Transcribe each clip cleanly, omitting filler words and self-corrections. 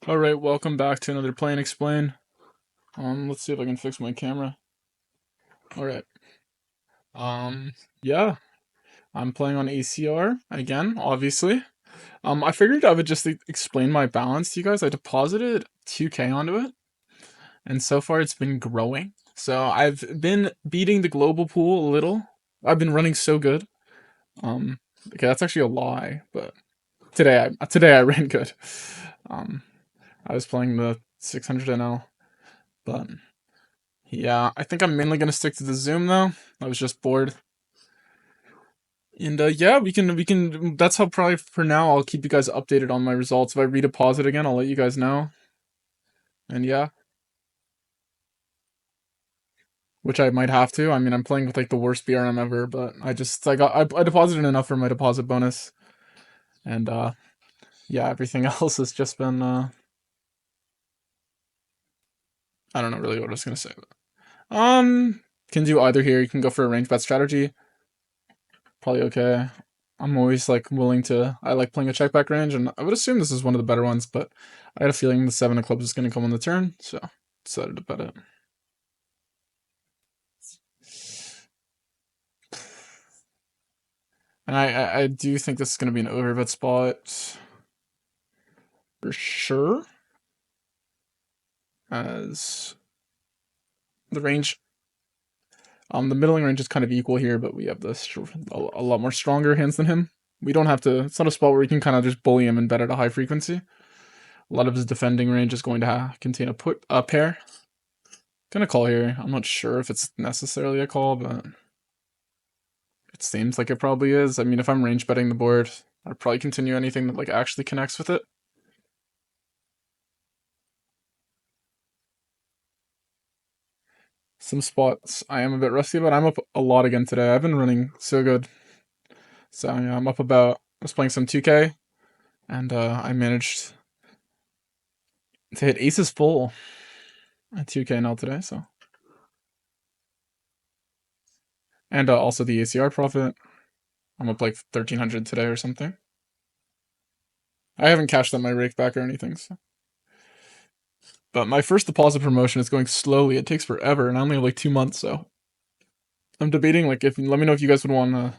Alright, welcome back to another Play and Explain. Let's see if I can fix my camera. Alright. Yeah. I'm playing on ACR again, obviously. I figured I would just explain my balance to you guys. I deposited 2K onto it, and so far it's been growing. So I've been beating the global pool a little. I've been running so good. Okay, that's actually a lie, but today I ran good. I was playing the 600 NL, but yeah, I think I'm mainly gonna stick to the Zoom though. I was just bored. And yeah, we can that's how probably for now I'll keep you guys updated on my results. If I redeposit again, I'll let you guys know. And yeah, which I might have to. I mean, I'm playing with like the worst BRM ever, but I deposited enough for my deposit bonus. And yeah, everything else has just been I don't know really what I was gonna say. Can do either here. You can go for a range bet strategy. Probably okay. I'm always like willing to. I like playing a check back range, and I would assume this is one of the better ones, but I had a feeling the 7 of clubs is going to come on the turn, so decided to bet it. And I do think this is going to be an overbet spot for sure, as the range. The middling range is kind of equal here, but we have a lot more stronger hands than him. We don't have to. It's not a spot where we can kind of just bully him and bet at a high frequency. A lot of his defending range is going to contain a pair. Gonna call here. I'm not sure if it's necessarily a call, but it seems like it probably is. I mean, if I'm range betting the board, I'd probably continue anything that like actually connects with it. Some spots I am a bit rusty, but I'm up a lot again today. I've been running so good. So yeah, I'm up about. I was playing some 2K, and I managed to hit aces full at 2K now today. So, and also the ACR profit. I'm up like 1,300 today or something. I haven't cashed out my rake back or anything. So. But my first deposit promotion is going slowly. It takes forever, and I only have like 2 months. So I'm debating like if let me know if you guys would want to.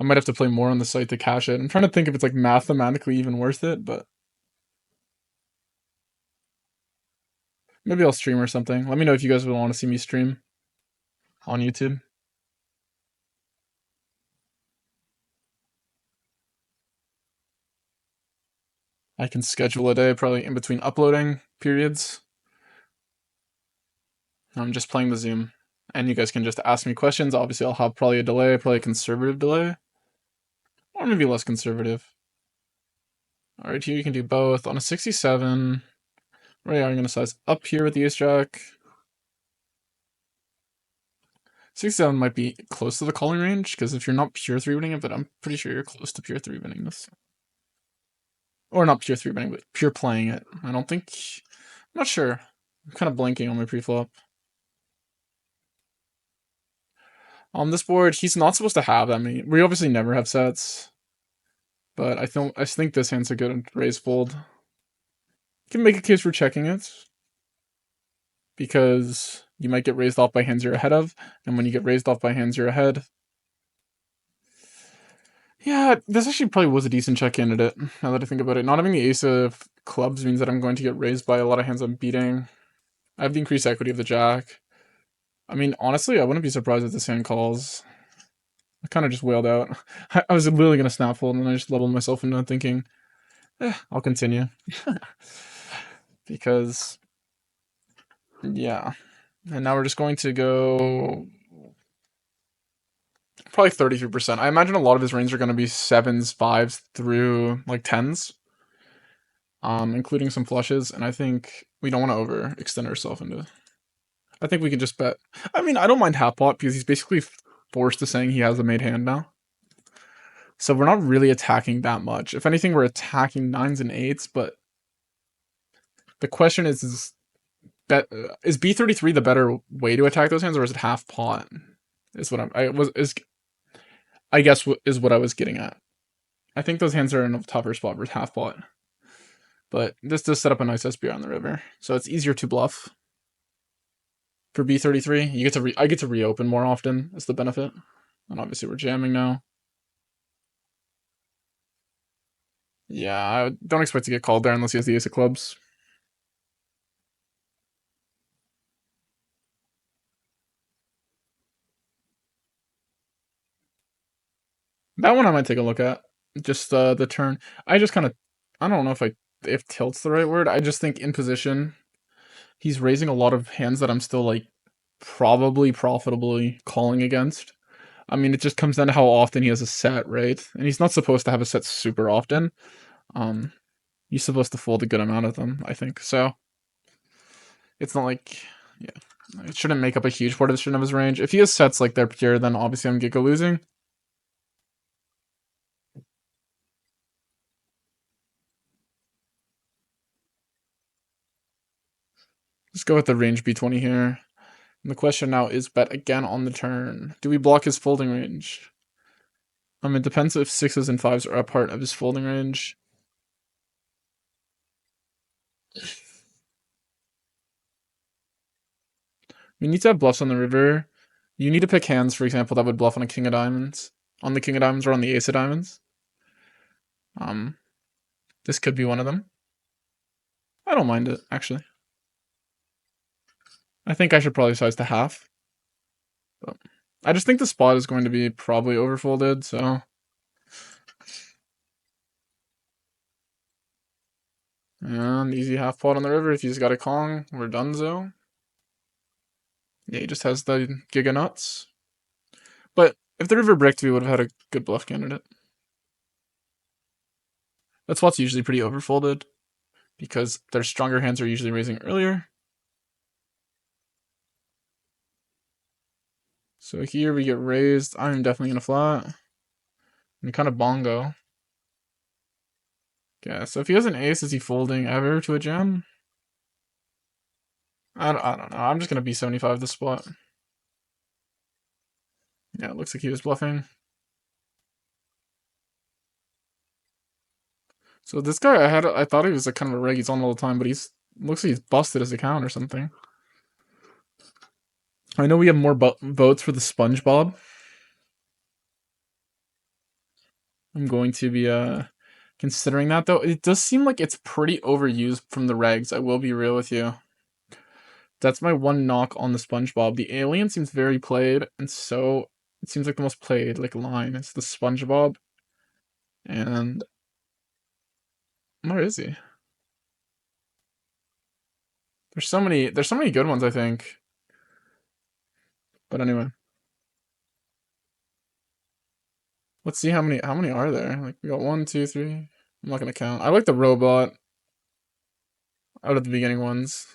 I might have to play more on the site to cash it. I'm trying to think if it's like mathematically even worth it, but maybe I'll stream or something. Let me know if you guys would want to see me stream on YouTube. I can schedule a day probably in between uploading periods. I'm just playing the Zoom, and you guys can just ask me questions. Obviously, I'll have probably a delay, probably a conservative delay, or maybe less conservative. All right, here you can do both on a 67. Right, I'm gonna size up here with the ace jack. 67 might be close to the calling range, because if you're not pure 3-winning it, but I'm pretty sure you're close to pure 3-winning this. Or not pure 3-winning, but pure playing it. I don't think... I'm not sure. I'm kind of blanking on my pre-flop. On this board, he's not supposed to have that many. We obviously never have sets. But I think this hand's a good raise fold. You can make a case for checking it. Because you might get raised off by hands you're ahead of. And when you get raised off by hands you're ahead... Yeah, this actually probably was a decent check candidate, now that I think about it. Not having the ace of clubs means that I'm going to get raised by a lot of hands I'm beating. I have the increased equity of the jack. I mean, honestly, I wouldn't be surprised if this hand calls. I kind of just wailed out. I was literally going to snap fold, and then I just leveled myself into thinking, I'll continue. Because, yeah. And now we're just going to go... Probably 33%. I imagine a lot of his range are going to be 7s, 5s, through, like, 10s. Including some flushes, and I think we don't want to overextend ourselves into... I think we can just bet. I mean, I don't mind half pot, because he's basically forced to saying he has a made hand now. So we're not really attacking that much. If anything, we're attacking 9s and 8s, but the question is B33 the better way to attack those hands, or is it half pot? Is what I guess is what I was getting at. I think those hands are in a tougher spot for half pot. But this does set up a nice SPR on the river, so it's easier to bluff. For B33, you get to I get to reopen more often. Is the benefit, and obviously we're jamming now. Yeah, I don't expect to get called there unless he has the ace of clubs. That one I might take a look at. Just the turn. I just kind of, I don't know if tilt's the right word. I just think in position, he's raising a lot of hands that I'm still like probably profitably calling against. I mean, it just comes down to how often he has a set, right? And he's not supposed to have a set super often. He's supposed to fold a good amount of them, I think. So it's not like, yeah, it shouldn't make up a huge portion of his range. If he has sets like they're pure, then obviously I'm Giga losing. Let's go with the range B20 here. And the question now is bet again on the turn. Do we block his folding range? It depends if 6s and 5s are a part of his folding range. We need to have bluffs on the river. You need to pick hands, for example, that would bluff on a king of diamonds. On the king of diamonds or on the ace of diamonds. This could be one of them. I don't mind it, actually. I think I should probably size to half. But I just think the spot is going to be probably overfolded, so. And easy half pot on the river. If he's got a Kong, we're donezo. Yeah, he just has the Giga Nuts. But if the river bricked, we would have had a good bluff candidate. That spot's usually pretty overfolded because their stronger hands are usually raising earlier. So here we get raised. I'm definitely gonna flat. And kind of bongo. Yeah, so if he has an ace, is he folding ever to a jam? I don't know. I'm just gonna B75 this spot. Yeah, it looks like he was bluffing. So this guy, I thought he was like kind of a reg. He's on all the time, but looks like he's busted his account or something. I know we have more votes for the SpongeBob. I'm going to be considering that though. It does seem like it's pretty overused from the regs. I will be real with you. That's my one knock on the SpongeBob. The alien seems very played, and so it seems like the most played like line is the SpongeBob. And where is he? There's so many good ones, I think. But anyway. Let's see how many are there. Like we got 1, 2, 3. I'm not gonna count. I like the robot out of the beginning ones.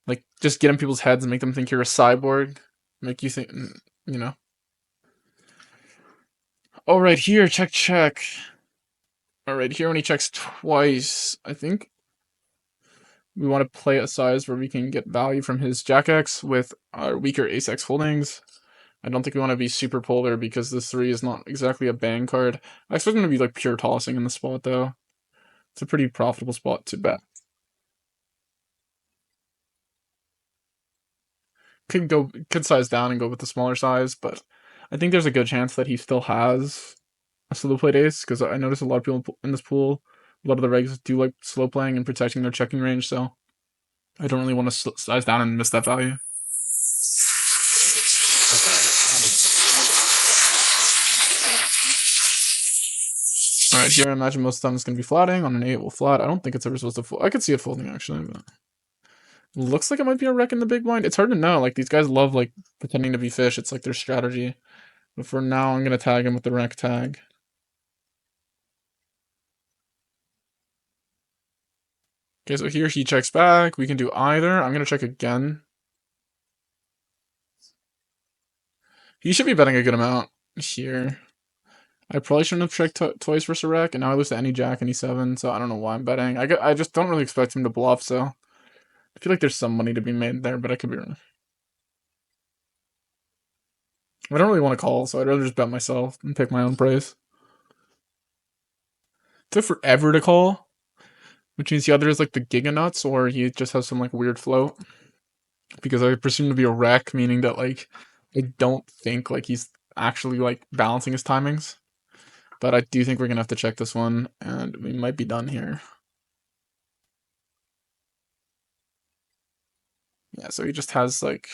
Like just get in people's heads and make them think you're a cyborg. Make you think, you know. Oh, right here, check. All right, here when he checks twice, I think we want to play a size where we can get value from his Jack X with our weaker Ace X holdings. I don't think we want to be super polar because this 3 is not exactly a bang card. I expect him to be like pure tossing in the spot though. It's a pretty profitable spot to bet. Could size down and go with the smaller size, but I think there's a good chance that he still has a slow played ace because I notice a lot of people in this pool, a lot of the regs do like slow playing and protecting their checking range, so I don't really want to size down and miss that value. Alright, here I imagine most of the time it's going to be flatting. On an 8, we'll flat. I don't think it's ever supposed to fold. I could see it folding, actually, but looks like it might be a wreck in the big blind. It's hard to know. Like, these guys love, like, pretending to be fish. It's like their strategy. But for now, I'm going to tag him with the wreck tag. Okay, so here he checks back. We can do either. I'm going to check again. He should be betting a good amount here. I probably shouldn't have checked twice versus a wreck, and now I lose to any jack, any 7, so I don't know why I'm betting. I just don't really expect him to bluff, so I feel like there's some money to be made there, but I could be wrong. I don't really want to call, so I'd rather just bet myself and pick my own price. It took forever to call. which means he either is like the Giga Nuts or he just has some like weird float. Because I presume to be a wreck, meaning that like I don't think like he's actually like balancing his timings. But I do think we're gonna have to check this one, and we might be done here. Yeah, so he just has like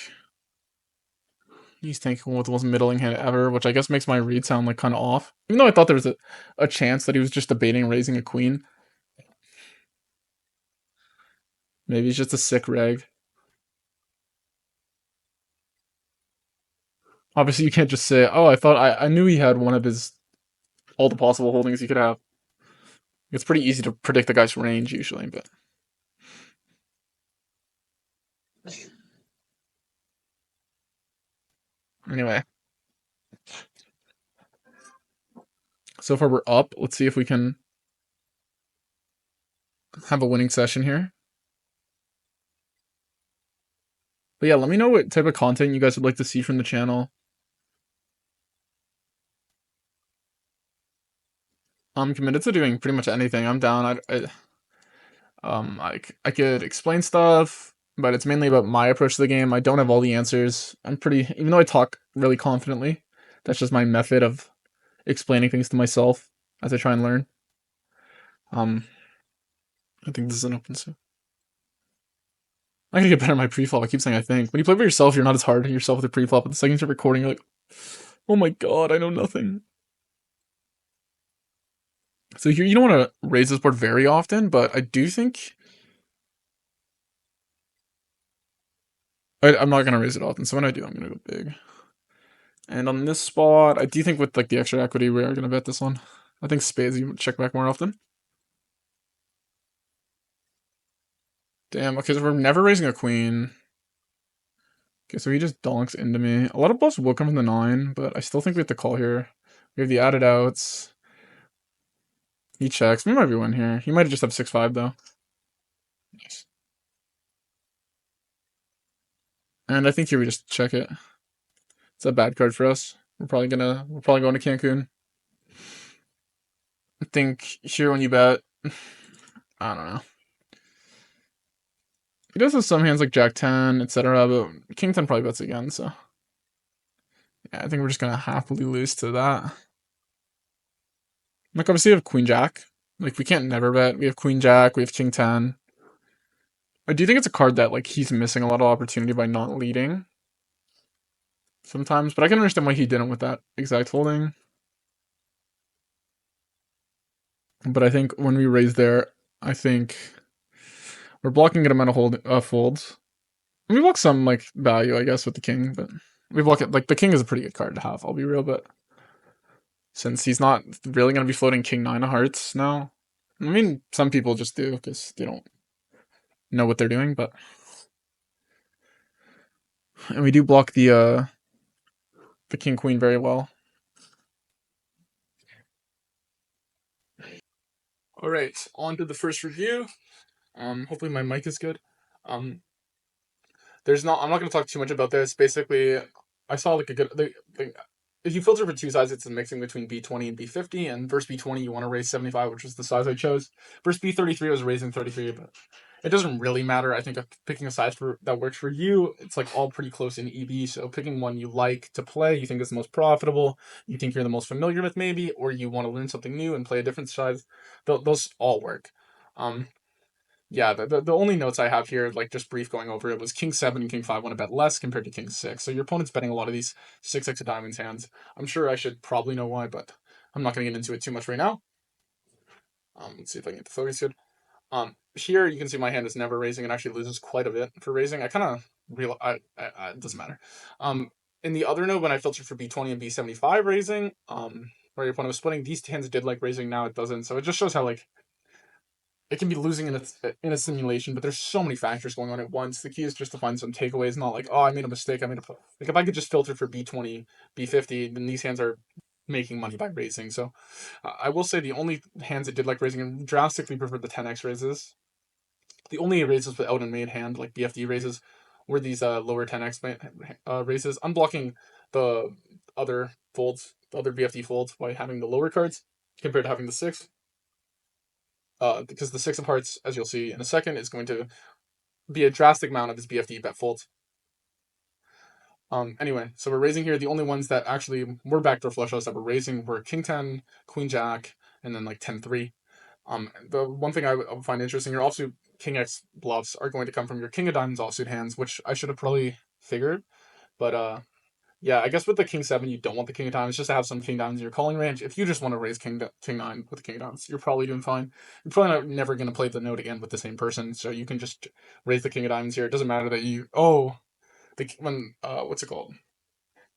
he's tanking with the most middling hand ever, which I guess makes my read sound like kind of off. Even though I thought there was a chance that he was just debating raising a queen. Maybe he's just a sick reg. Obviously, you can't just say, "Oh, I knew he had one of his all the possible holdings he could have." It's pretty easy to predict the guy's range usually, but anyway. So far we're up. Let's see if we can have a winning session here. But yeah, let me know what type of content you guys would like to see from the channel. I'm committed to doing pretty much anything. I'm down. I could explain stuff, but it's mainly about my approach to the game. I don't have all the answers. I'm pretty, even though I talk really confidently, that's just my method of explaining things to myself as I try and learn. I think this is an open suit. I gotta get better at my pre-flop. I keep saying I think. When you play by yourself, you're not as hard on yourself with the pre-flop. But the second you're recording, you're like, oh my god, I know nothing. So here, you don't want to raise this board very often, but I do think I'm not gonna raise it often. So when I do, I'm gonna go big. And on this spot, I do think with like the extra equity, we are gonna bet this one. I think spades you check back more often. Damn. Okay, so we're never raising a queen. Okay, so he just donks into me. A lot of bluffs will come from the 9, but I still think we have to call here. We have the added outs. He checks. We might be win here. He might just have 6-5 though. Nice. And I think here we just check it. It's a bad card for us. We're probably going to Cancun. I think here when you bet, I don't know. He does have some hands like Jack 10, etc., but King 10 probably bets again, so. Yeah, I think we're just gonna happily lose to that. Like obviously we have Queen Jack. Like we can't never bet. We have Queen Jack, we have King 10. I do think it's a card that like he's missing a lot of opportunity by not leading. Sometimes, but I can understand why he didn't with that exact holding. But I think when we raise there, I think we're blocking an amount of folds. We block some like value, I guess, with the king, but we block it like the king is a pretty good card to have. I'll be real, but since he's not really gonna be floating king 9 of hearts now, I mean, some people just do because they don't know what they're doing, but and we do block the king queen very well. All right, on to the first review. Hopefully my mic is good. Um, I'm not going to talk too much about this. Basically, I saw like a good if you filter for two sizes, it's a mixing between B20 and B50, and versus B20 you want to raise 75, which was the size I chose. Versus B33 I was raising 33, but it doesn't really matter. I think picking a size that works for you, it's like all pretty close in EB. So picking one you like to play, you think is the most profitable, you think you're the most familiar with maybe, or you want to learn something new and play a different size, those all work. Yeah, the only notes I have here, like just brief going over it, was King 7 and King 5 want to bet less compared to King 6. So your opponent's betting a lot of these 6x of diamonds hands. I'm sure I should probably know why, but I'm not going to get into it too much right now. Let's see if I can get the focus good. Here you can see my hand is never raising and actually loses quite a bit for raising. I kind of real it doesn't matter. In the other note, when I filtered for B20 and B75 raising, where your opponent was splitting, these hands did like raising, now it doesn't. So it just shows how like it can be losing in a simulation, but there's so many factors going on at once. The key is just to find some takeaways, not like, oh, I made a mistake. Like if I could just filter for B20, B50, then these hands are making money by raising. So I will say the only hands that did like raising and drastically preferred the 10x raises. The only raises with out and made hand, like BFD raises, were these lower 10x raises. I'm blocking the other folds, the other BFD folds by having the lower cards compared to having the 6. because the 6 of hearts, as you'll see in a second, is going to be a drastic amount of his BFD bet folds. Anyway, so we're raising here. The only ones that actually were backdoor flush draws that were raising were King 10, Queen Jack, and then like 10-3. The one thing I would find interesting, your offsuit King X bluffs are going to come from your King of Diamonds offsuit hands, which I should have probably figured. But yeah, I guess with the King 7, you don't want the King of Diamonds just to have some King Diamonds in your calling range. If you just want to raise King 9 with the King of Diamonds, you're probably doing fine. You're probably never going to play the note again with the same person, so you can just raise the King of Diamonds here. It doesn't matter that you what's it called?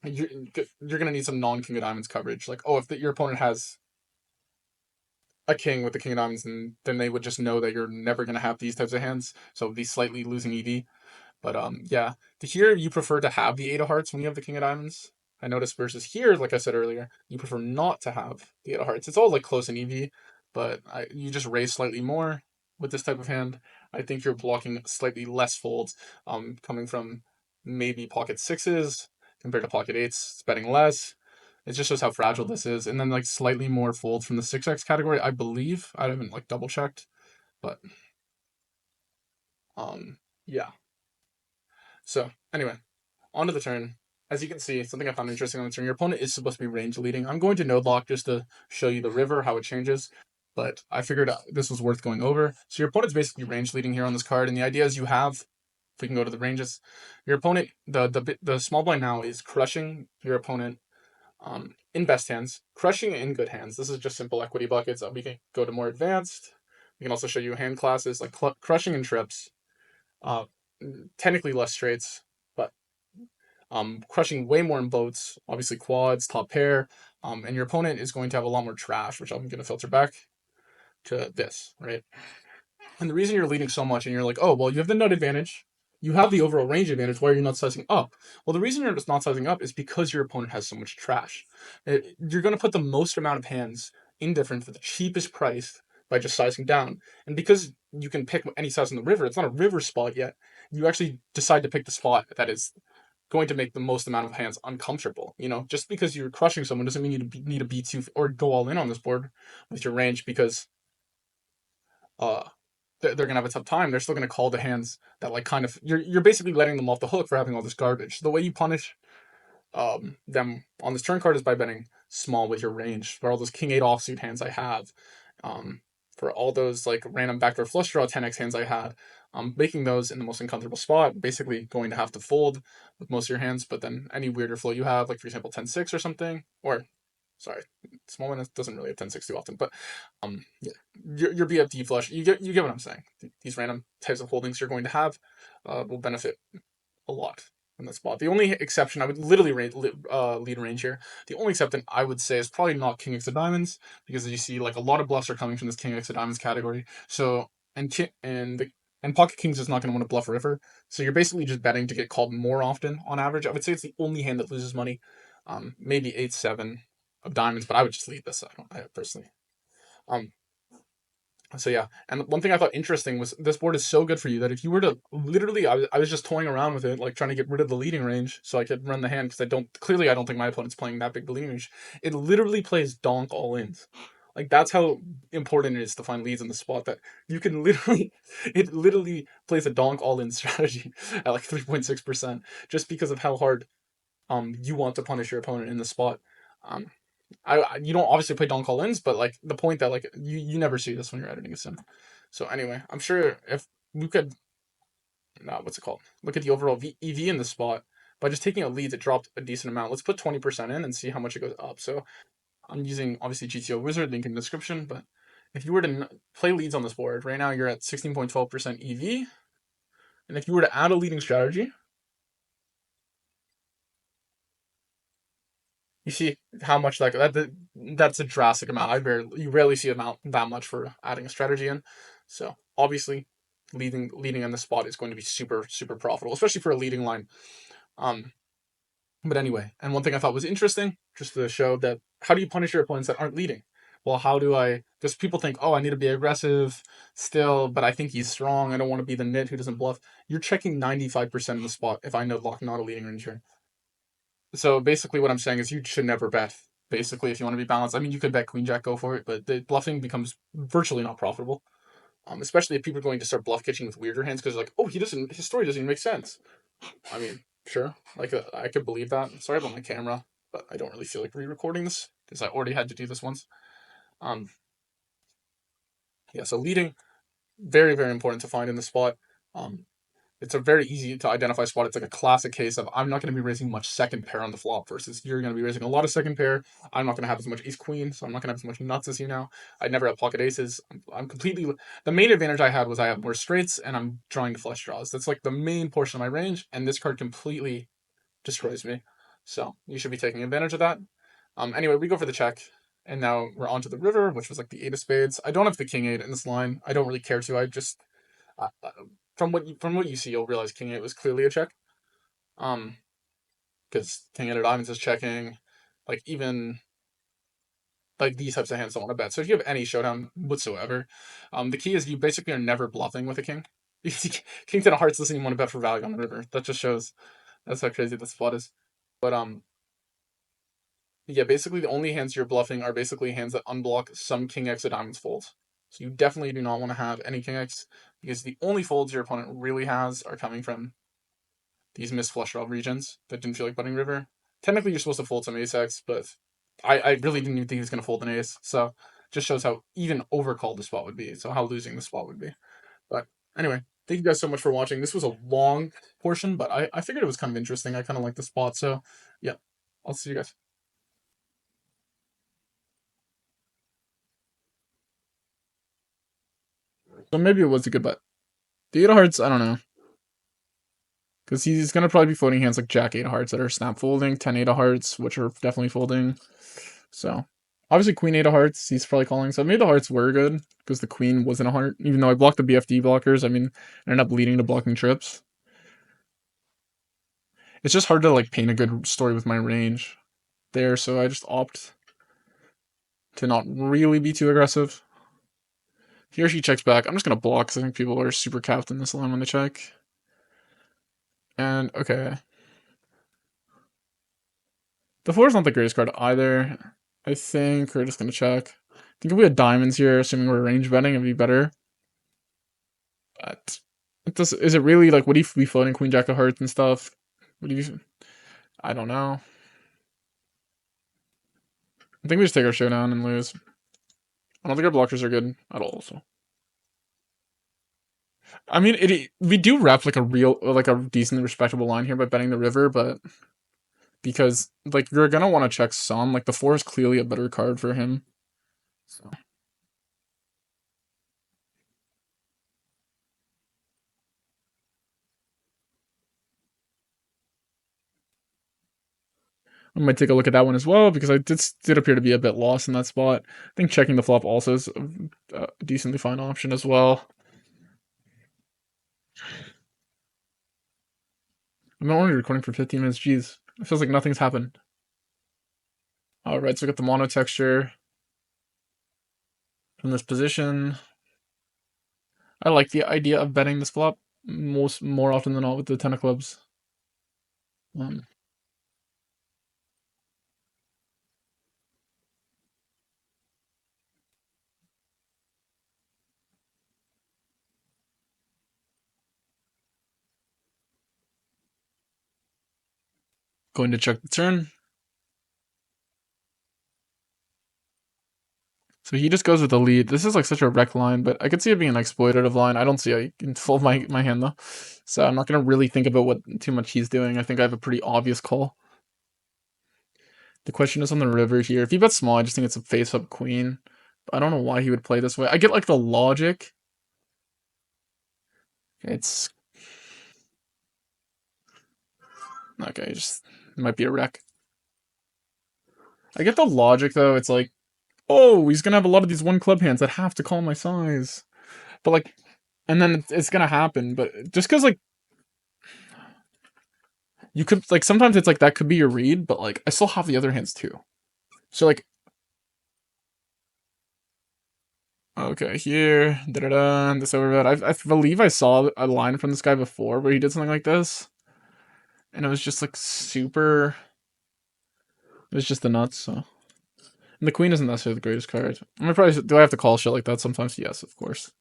You're gonna need some non-King of Diamonds coverage. Like, oh, if your opponent has a king with the King of Diamonds, then they would just know that you're never gonna have these types of hands. So these slightly losing EV. But yeah. To here, you prefer to have the 8 of hearts when you have the King of Diamonds. I noticed versus here, like I said earlier, you prefer not to have the 8 of hearts. It's all like close in EV, but you just raise slightly more with this type of hand. I think you're blocking slightly less folds, coming from maybe pocket 6s compared to pocket 8s. It's betting less. It just shows how fragile this is. And then like slightly more folds from the 6x category, I believe. I haven't like double checked, but yeah. So anyway, on to the turn. As you can see, something I found interesting on the turn, your opponent is supposed to be range leading. I'm going to node lock just to show you the river, how it changes, but I figured this was worth going over. So your opponent's basically range leading here on this card, and the idea is you have, if we can go to the ranges, your opponent, the small blind now is crushing your opponent in best hands, crushing in good hands. This is just simple equity buckets. We can go to more advanced. We can also show you hand classes like crushing and trips. Technically less straights, but crushing way more in boats, obviously quads, top pair, and your opponent is going to have a lot more trash, which I'm going to filter back to this, right? And the reason you're leading so much and you're like, oh, well, you have the nut advantage, you have the overall range advantage, why are you not sizing up? Well, the reason you're just not sizing up is because your opponent has so much trash. You're going to put the most amount of hands indifferent for the cheapest price by just sizing down. And because you can pick any size in the river, it's not a river spot yet, you actually decide to pick the spot that is going to make the most amount of hands uncomfortable. You know, just because you're crushing someone doesn't mean you need to B2 or go all in on this board with your range, because they're gonna have a tough time. They're still gonna call the hands that like kind of you're basically letting them off the hook for having all this garbage. The way you punish them on this turn card is by betting small with your range. For all those King 8 offsuit hands I have, for all those like random backdoor flush draw 10x hands I had, making those in the most uncomfortable spot, basically going to have to fold with most of your hands. But then any weirder flow you have, like for example 10-6 or something, or sorry, small one doesn't really have 10-6 too often, but yeah, your BFD flush, you get what I'm saying. These random types of holdings you're going to have will benefit a lot in that spot. The only exception, I would literally lead range here. The only exception I would say is probably not King X of Diamonds, because as you see, like a lot of bluffs are coming from this King X of Diamonds category. So and Pocket Kings is not going to want to bluff river. So you're basically just betting to get called more often on average. I would say it's the only hand that loses money. Maybe 8-7 of diamonds, but I would just lead this. I personally. So yeah, and one thing I thought interesting was this board is so good for you that if you were to literally, I was just toying around with it, like trying to get rid of the leading range so I could run the hand, because I don't think my opponent's playing that big the leading range. It literally plays donk all ins. Like that's how important it is to find leads in the spot, that you can literally, it literally plays a donk all in strategy at like 3.6%, just because of how hard you want to punish your opponent in the spot. You don't obviously play donk all ins, but like the point that like you never see this when you're editing a sim. So anyway, I'm sure if we could, what's it called? Look at the overall EV in the spot. By just taking a lead, it dropped a decent amount. Let's put 20% in and see how much it goes up. So I'm using obviously GTO Wizard, link in the description, but if you were to play leads on this board, right now you're at 16.12% EV. And if you were to add a leading strategy, you see how much that's a drastic amount. You rarely see amount that much for adding a strategy in. So obviously, leading on the spot is going to be super super profitable, especially for a leading line. But anyway, and one thing I thought was interesting, just to show that how do you punish your opponents that aren't leading? Well, how do I? Because people think, oh, I need to be aggressive still, but I think he's strong. I don't want to be the nit who doesn't bluff. You're checking 95% of the spot if I node lock not a leading ranger. So basically what I'm saying is you should never bet. Basically, if you want to be balanced, I mean, you could bet Queen Jack, go for it, but the bluffing becomes virtually not profitable. Especially if people are going to start bluff catching with weirder hands because like, oh, his story doesn't even make sense. I mean, sure, like I could believe that. Sorry about my camera, but I don't really feel like re-recording this because I already had to do this once. Um, yeah, so leading, very very important to find in the spot. Um, it's a very easy to identify spot. It's like a classic case of I'm not going to be raising much second pair on the flop versus you're going to be raising a lot of second pair. I'm not going to have as much ace queen, so I'm not going to have as much nuts as you now. I never have pocket aces. I'm completely. The main advantage I had was I have more straights and I'm drawing the flush draws. That's like the main portion of my range, and this card completely destroys me. So you should be taking advantage of that. Anyway, we go for the check. And now we're on to the river, which was like the 8 of spades. I don't have the king 8 in this line. I don't really care to. I just from what you see, you'll realize king 8 was clearly a check. Because king 8 of diamonds is checking. Like even like these types of hands don't want to bet. So if you have any showdown whatsoever, the key is you basically are never bluffing with a king. King 10 of hearts doesn't even want to bet for value on the river. That just shows that's how crazy this spot is. But yeah, basically the only hands you're bluffing are basically hands that unblock some king x of diamonds folds. So you definitely do not want to have any king x because the only folds your opponent really has are coming from these missed flush draw regions that didn't feel like butting river. Technically, you're supposed to fold some ace x, but I really didn't even think he was going to fold an ace. So just shows how even overcalled the spot would be. So how losing the spot would be. But anyway, thank you guys so much for watching. This was a long portion, but I figured it was kind of interesting. I kind of like the spot. So yeah, I'll see you guys. So maybe it was a good bet. The 8 of hearts, I don't know. Because he's going to probably be folding hands like Jack 8 of hearts that are snap folding, 10 8 of hearts, which are definitely folding. So, obviously Queen 8 of hearts, he's probably calling. So maybe the hearts were good, because the Queen wasn't a heart. Even though I blocked the BFD blockers, I mean, I ended up leading to blocking trips. It's just hard to, like, paint a good story with my range there, so I just opt to not really be too aggressive. He or she checks back. I'm just going to block, because I think people are super capped in this line when they check. And, okay. The 4 is not the greatest card either. I think we're just going to check. I think if we had diamonds here, assuming we're range betting, it'd be better. But is it really like, would he be floating Queen Jack of Hearts and stuff? Would he? I don't know. I think we just take our showdown and lose. I don't think our blockers are good at all. So, I mean, we do rep like a decently respectable line here by betting the river, but because like you're gonna want to check some. Like the 4 is clearly a better card for him. So. I might take a look at that one as well because I did appear to be a bit lost in that spot. I think checking the flop also is a decently fine option as well. I'm only recording for 15 minutes. Jeez, it feels like nothing's happened. All right, so we got the mono texture from this position. I like the idea of betting this flop more often than not with the 10 of clubs. Going to check the turn. So he just goes with the lead. This is like such a wreck line, but I could see it being an exploitative line. I don't see how you can fold my hand though. So I'm not going to really think about what too much he's doing. I think I have a pretty obvious call. The question is on the river here. If he bets small, I just think it's a face-up queen. I don't know why he would play this way. I get like the logic. It's okay. Just it might be a wreck. I get the logic though. It's like, oh, he's gonna have a lot of these one club hands that have to call my size. But like, and then it's gonna happen. But just because like you could like sometimes it's like that could be your read, but like I still have the other hands too. So like, okay, here, da da da, this overbet. I believe I saw a line from this guy before where he did something like this, and it was just like super. It was just the nuts. So, and the queen isn't necessarily the greatest card. I mean, probably do I have to call shit like that sometimes? Yes, of course.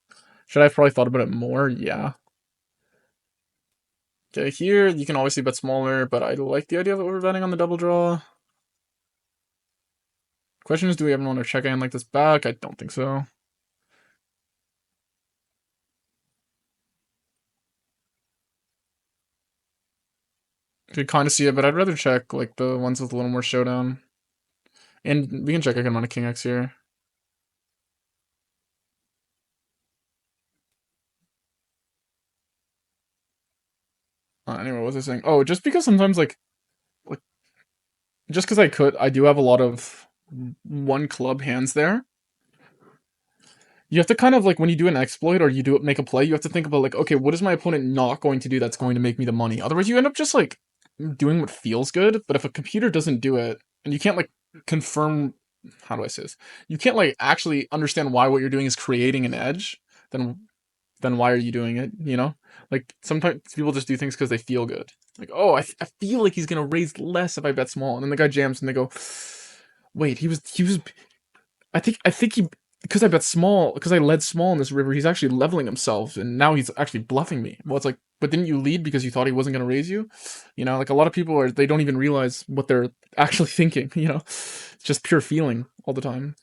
Should I have probably thought about it more? Yeah. Okay, here you can obviously bet smaller, but I like the idea of overbetting on the double draw. Question is, do we ever want to check in like this back? I don't think so. Could kind of see it, but I'd rather check like the ones with a little more showdown. And we can check again on a king X here. Anyway, what was I saying? Oh, just because sometimes like just because I do have a lot of one club hands there. You have to kind of like when you do an exploit or you do make a play, you have to think about like, okay, what is my opponent not going to do that's going to make me the money? Otherwise, you end up just like doing what feels good. But if a computer doesn't do it, and you can't like confirm, how do I say this? You can't like actually understand why what you're doing is creating an edge. Then then why are you doing it? You know, like sometimes people just do things because they feel good. Like, oh, I feel like he's gonna raise less if I bet small, and then the guy jams, and they go, wait, he was I think he because I bet small because I led small in this river. He's actually leveling himself, and now he's actually bluffing me. Well, it's like, but didn't you lead because you thought he wasn't gonna raise you? You know, like a lot of people are they don't even realize what they're actually thinking. You know, it's just pure feeling all the time.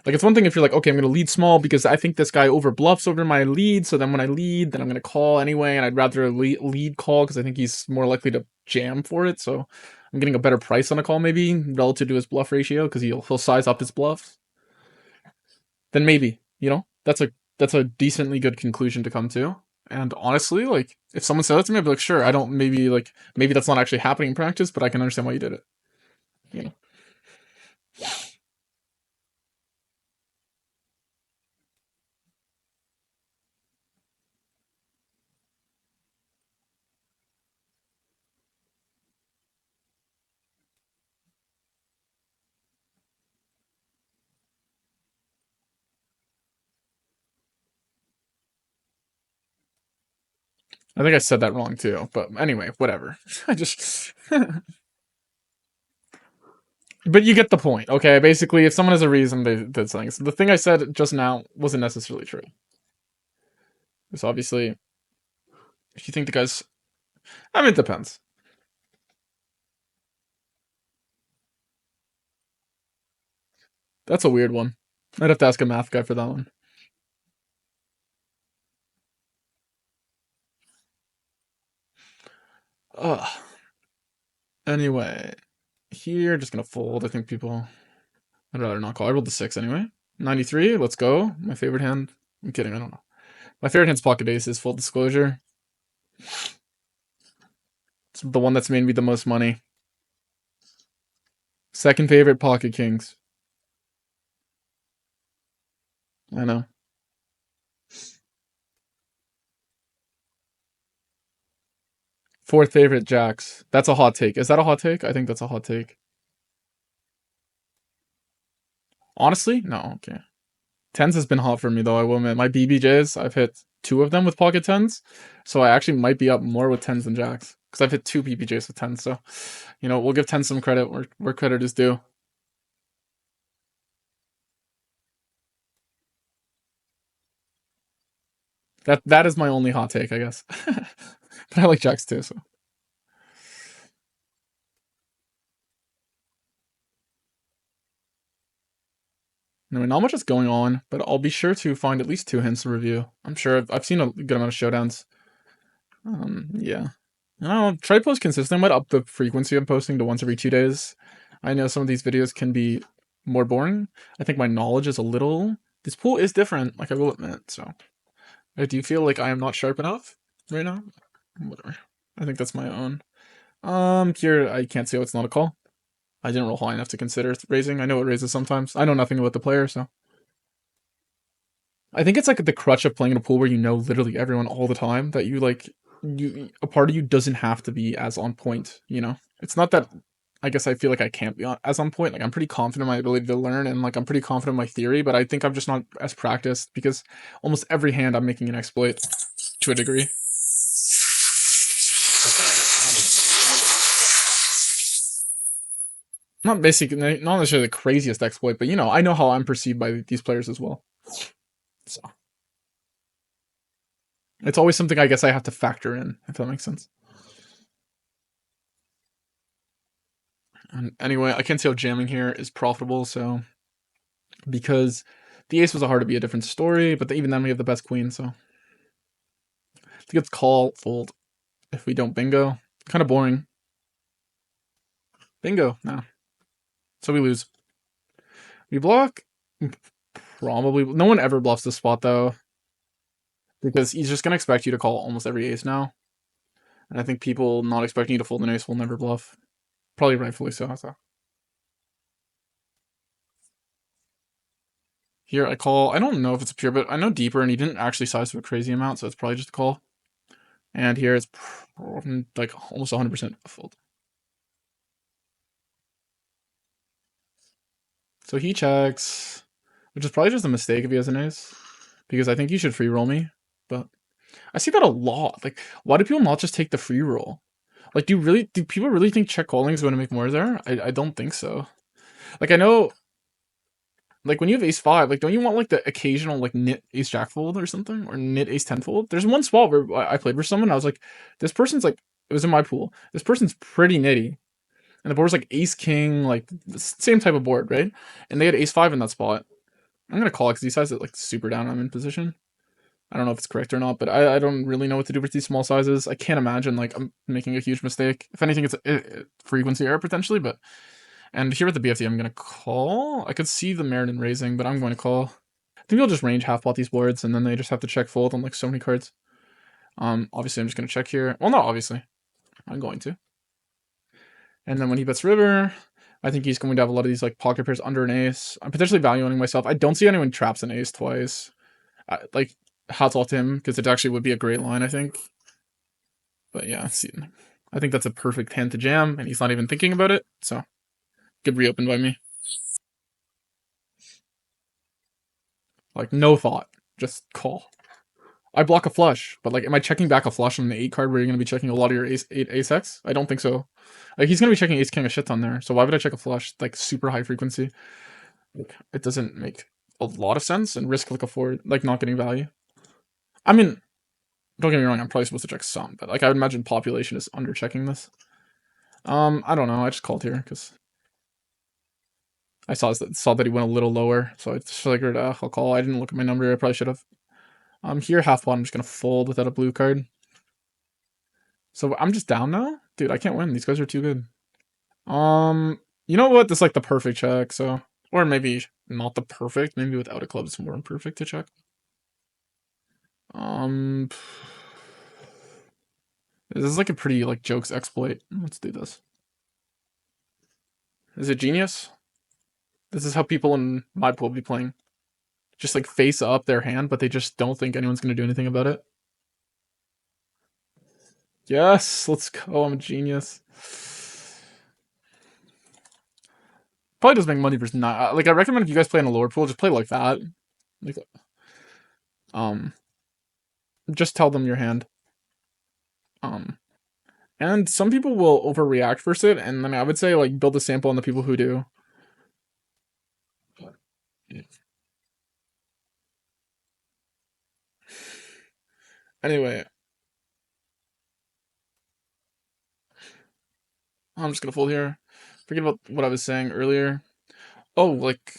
Like it's one thing if you're like, okay, I'm gonna lead small because I think this guy over bluffs over my lead. So then when I lead, then I'm gonna call anyway, and I'd rather lead call because I think he's more likely to jam for it. So I'm getting a better price on a call maybe relative to his bluff ratio because he'll size up his bluffs. Then maybe that's a decently good conclusion to come to. And honestly, like if someone said that to me, I'd be like, sure. I don't maybe that's not actually happening in practice, but I can understand why you did it. You know. I think I said that wrong too, but anyway, whatever. I just But you get the point, okay? Basically, if someone has a reason, they did something. So the thing I said just now wasn't necessarily true. Because obviously, if you think the guy's, I mean, it depends. That's a weird one. I'd have to ask a math guy for that one. Ugh. Anyway, here, just gonna fold. I think people, I'd rather not call. I rolled the 6 anyway. 93, let's go. My favorite hand. I'm kidding, I don't know. My favorite hand's pocket aces, full disclosure. It's the one that's made me the most money. Second favorite, pocket kings. I know. Fourth favorite, jacks. That's a hot take. Is that a hot take? I think that's a hot take. Honestly, no. Okay. Tens has been hot for me though. I will admit. My BBJs, I've hit 2 of them with pocket tens, so I actually might be up more with tens than jacks because I've hit 2 BBJs with tens. So, we'll give tens some credit where credit is due. That is my only hot take, I guess. But I like jacks too. So, anyway, not much is going on, but I'll be sure to find at least 2 hints to review. I'm sure I've seen a good amount of showdowns. Yeah. I don't know, try to post consistent. I might up the frequency of posting to once every 2 days. I know some of these videos can be more boring. I think my knowledge is a little. This pool is different, like I will admit. So, do you feel like I am not sharp enough right now? Whatever. I think that's my own. Here I can't say it's not a call. I didn't roll high enough to consider raising. I know it raises sometimes. I know nothing about the player, so I think it's like the crutch of playing in a pool where you know literally everyone all the time that you a part of you doesn't have to be as on point, you know? It's not that I guess I feel like I can't be as on point. Like I'm pretty confident in my ability to learn and like I'm pretty confident in my theory, but I think I'm just not as practiced because almost every hand I'm making an exploit to a degree. Not basically not necessarily the craziest exploit, but I know how I'm perceived by these players as well. It's always something I guess I have to factor in, if that makes sense. And anyway, I can't see how jamming here is profitable, so because the ace was a heart to be a different story, but even then we have the best queen, so I think it's call fold if we don't bingo. Kind of boring. Bingo, no. So we lose. We block. Probably no one ever bluffs this spot though, because he's just gonna expect you to call almost every ace now, and I think people not expecting you to fold an ace will never bluff. Probably rightfully so. So here I call. I don't know if it's a pure, but I know deeper, and he didn't actually size to a crazy amount, so it's probably just a call. And here it's like almost 100% fold. So he checks, which is probably just a mistake if he has an ace, because I think you should free roll me. But I see that a lot. Like, why do people not just take the free roll? Like, do people really think check calling is going to make more there? I don't think so. Like, I know, like when you have ace five, like don't you want like the occasional like nit ace jack fold or something, or nit ace 10 fold? There's one spot where I played for someone. I was like, this person's like, it was in my pool. This person's pretty nitty, and the board's like ace king, like the same type of board, right? And they had ace five in that spot. I'm gonna call it because he sized it like super down. I'm in position. I don't know if it's correct or not, but I don't really know what to do with these small sizes. I can't imagine like I'm making a huge mistake. If anything, it's a frequency error potentially, but and here at the BFD, I'm gonna call. I could see the merit in raising, but I'm going to call. I think you'll just range half pot these boards, and then they just have to check fold on like so many cards. Obviously I'm just gonna check here. Well, not obviously. I'm going to. And then when he bets river, I think he's going to have a lot of these like pocket pairs under an ace. I'm potentially valuing myself. I don't see anyone traps an ace twice. Like hats off to him because it actually would be a great line, I think. But yeah, see, I think that's a perfect hand to jam, and he's not even thinking about it. So good reopen by me. Like no thought, just call. I block a flush, but like, am I checking back a flush on the 8 card where you're going to be checking a lot of your ace X? I don't think so. Like, he's going to be checking ace king a shit ton there, so why would I check a flush, like, super high frequency? Like, it doesn't make a lot of sense, and risk, like, a 4, like, not getting value. I mean, don't get me wrong, I'm probably supposed to check some, but, like, I would imagine population is under-checking this. I don't know, I just called here, because I saw that he went a little lower, so I just figured, I'll call. I didn't look at my number, I probably should have. Here, half pot, I'm just going to fold without a blue card. So I'm just down now? Dude, I can't win. These guys are too good. You know what? This is like the perfect check, so or maybe not the perfect, maybe without a club it's more imperfect to check. This is like a pretty like jokes exploit. Let's do this. Is it genius? This is how people in my pool be playing. Just like face up their hand, but they just don't think anyone's gonna do anything about it. Yes, let's go. I'm a genius. Probably does make money versus not. Like I recommend if you guys play in a lower pool, just play like that. Like, um, just tell them your hand. Um, and some people will overreact versus it, and then I would say like build a sample on the people who do. Anyway, I'm just gonna fold here. Forget about what I was saying earlier. Oh, like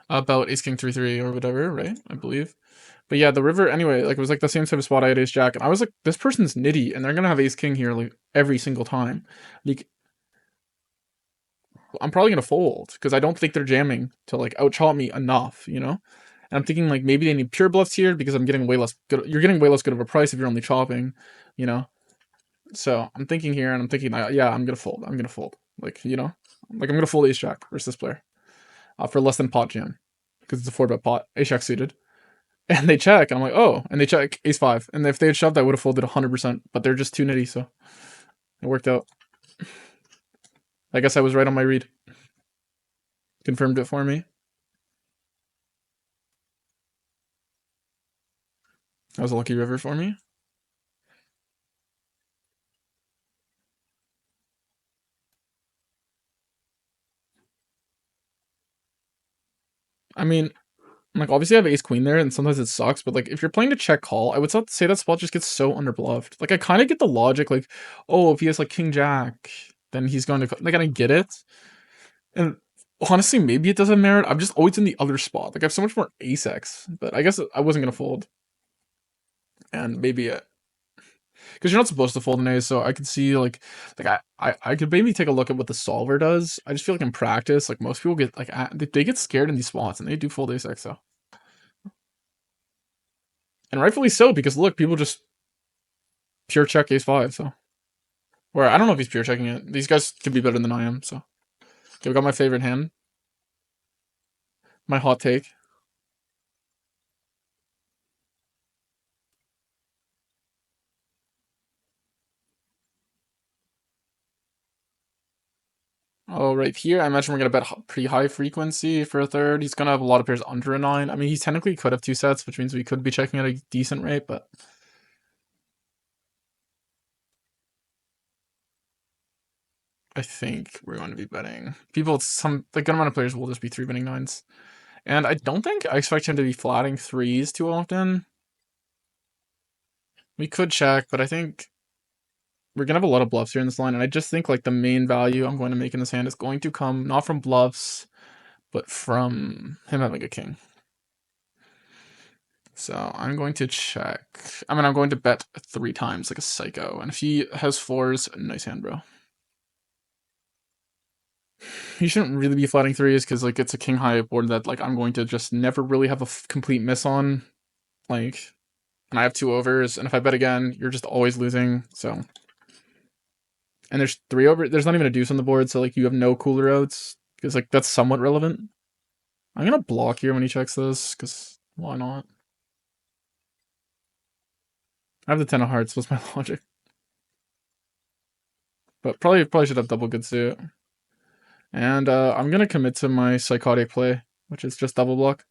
about ace king 3-3 or whatever, right? I believe. But yeah, the river anyway, like it was like the same type of spot I had ace jack, and I was like, this person's nitty, and they're gonna have ace king here like every single time. Like I'm probably gonna fold because I don't think they're jamming to like outchop me enough, you know. And I'm thinking like maybe they need pure bluffs here because I'm getting way less good. You're getting way less good of a price if you're only chopping, you know. So I'm thinking here, and I'm thinking, yeah, I'm gonna fold. I'm gonna fold. Like you know, like I'm gonna fold ace jack versus this player for less than pot jam because it's a 4-bet pot, ace jack suited. And they check, and I'm like, oh, and they check ace five, and if they had shoved, I would have folded 100%. But they're just too nitty, so it worked out. I guess I was right on my read. Confirmed it for me. That was a lucky river for me. I mean, Like, obviously I have ace queen there, and sometimes it sucks, but, like, if you're playing to check call, I would say that spot just gets so underbluffed. Like, I kind of get the logic, like, oh, if he has, like, king jack, then he's going to, like, I get it. And honestly, maybe it doesn't merit. I'm just always in the other spot. Like, I have so much more ace x, but I guess I wasn't going to fold. And maybe it. Because you're not supposed to fold an ace, so I could see, like I could maybe take a look at what the solver does. I just feel like in practice, like, most people get, like, they get scared in these spots, and they do fold ace x, though. And rightfully so, because look, people just pure check ace 5, so. Or I don't know if he's pure checking it. These guys could be better than I am, so. Okay, we got my favorite hand. My hot take. Oh, right here, I imagine we're going to bet pretty high frequency for a third. He's going to have a lot of pairs under a 9. I mean, he technically could have 2 sets, which means we could be checking at a decent rate, but... I think we're going to be betting. The good amount of players will just be 3-betting 9s. And I don't think I expect him to be flatting 3s too often. We could check, but I think we're going to have a lot of bluffs here in this line, and I just think, like, the main value I'm going to make in this hand is going to come not from bluffs, but from him having a king. So I'm going to check. I mean, I'm going to bet 3 times like a psycho, and if he has 4s, nice hand, bro. He shouldn't really be flatting 3s because, like, it's a king high board that, like, I'm going to just never really have a complete miss on. Like, and I have 2 overs, and if I bet again, you're just always losing, so. And there's 3 over, there's not even a deuce on the board, so, like, you have no cooler outs, because, like, that's somewhat relevant. I'm gonna block here when he checks this, because why not? I have the 10 of hearts, what's my logic? But probably should have double good suit. And I'm gonna commit to my psychotic play, which is just double block.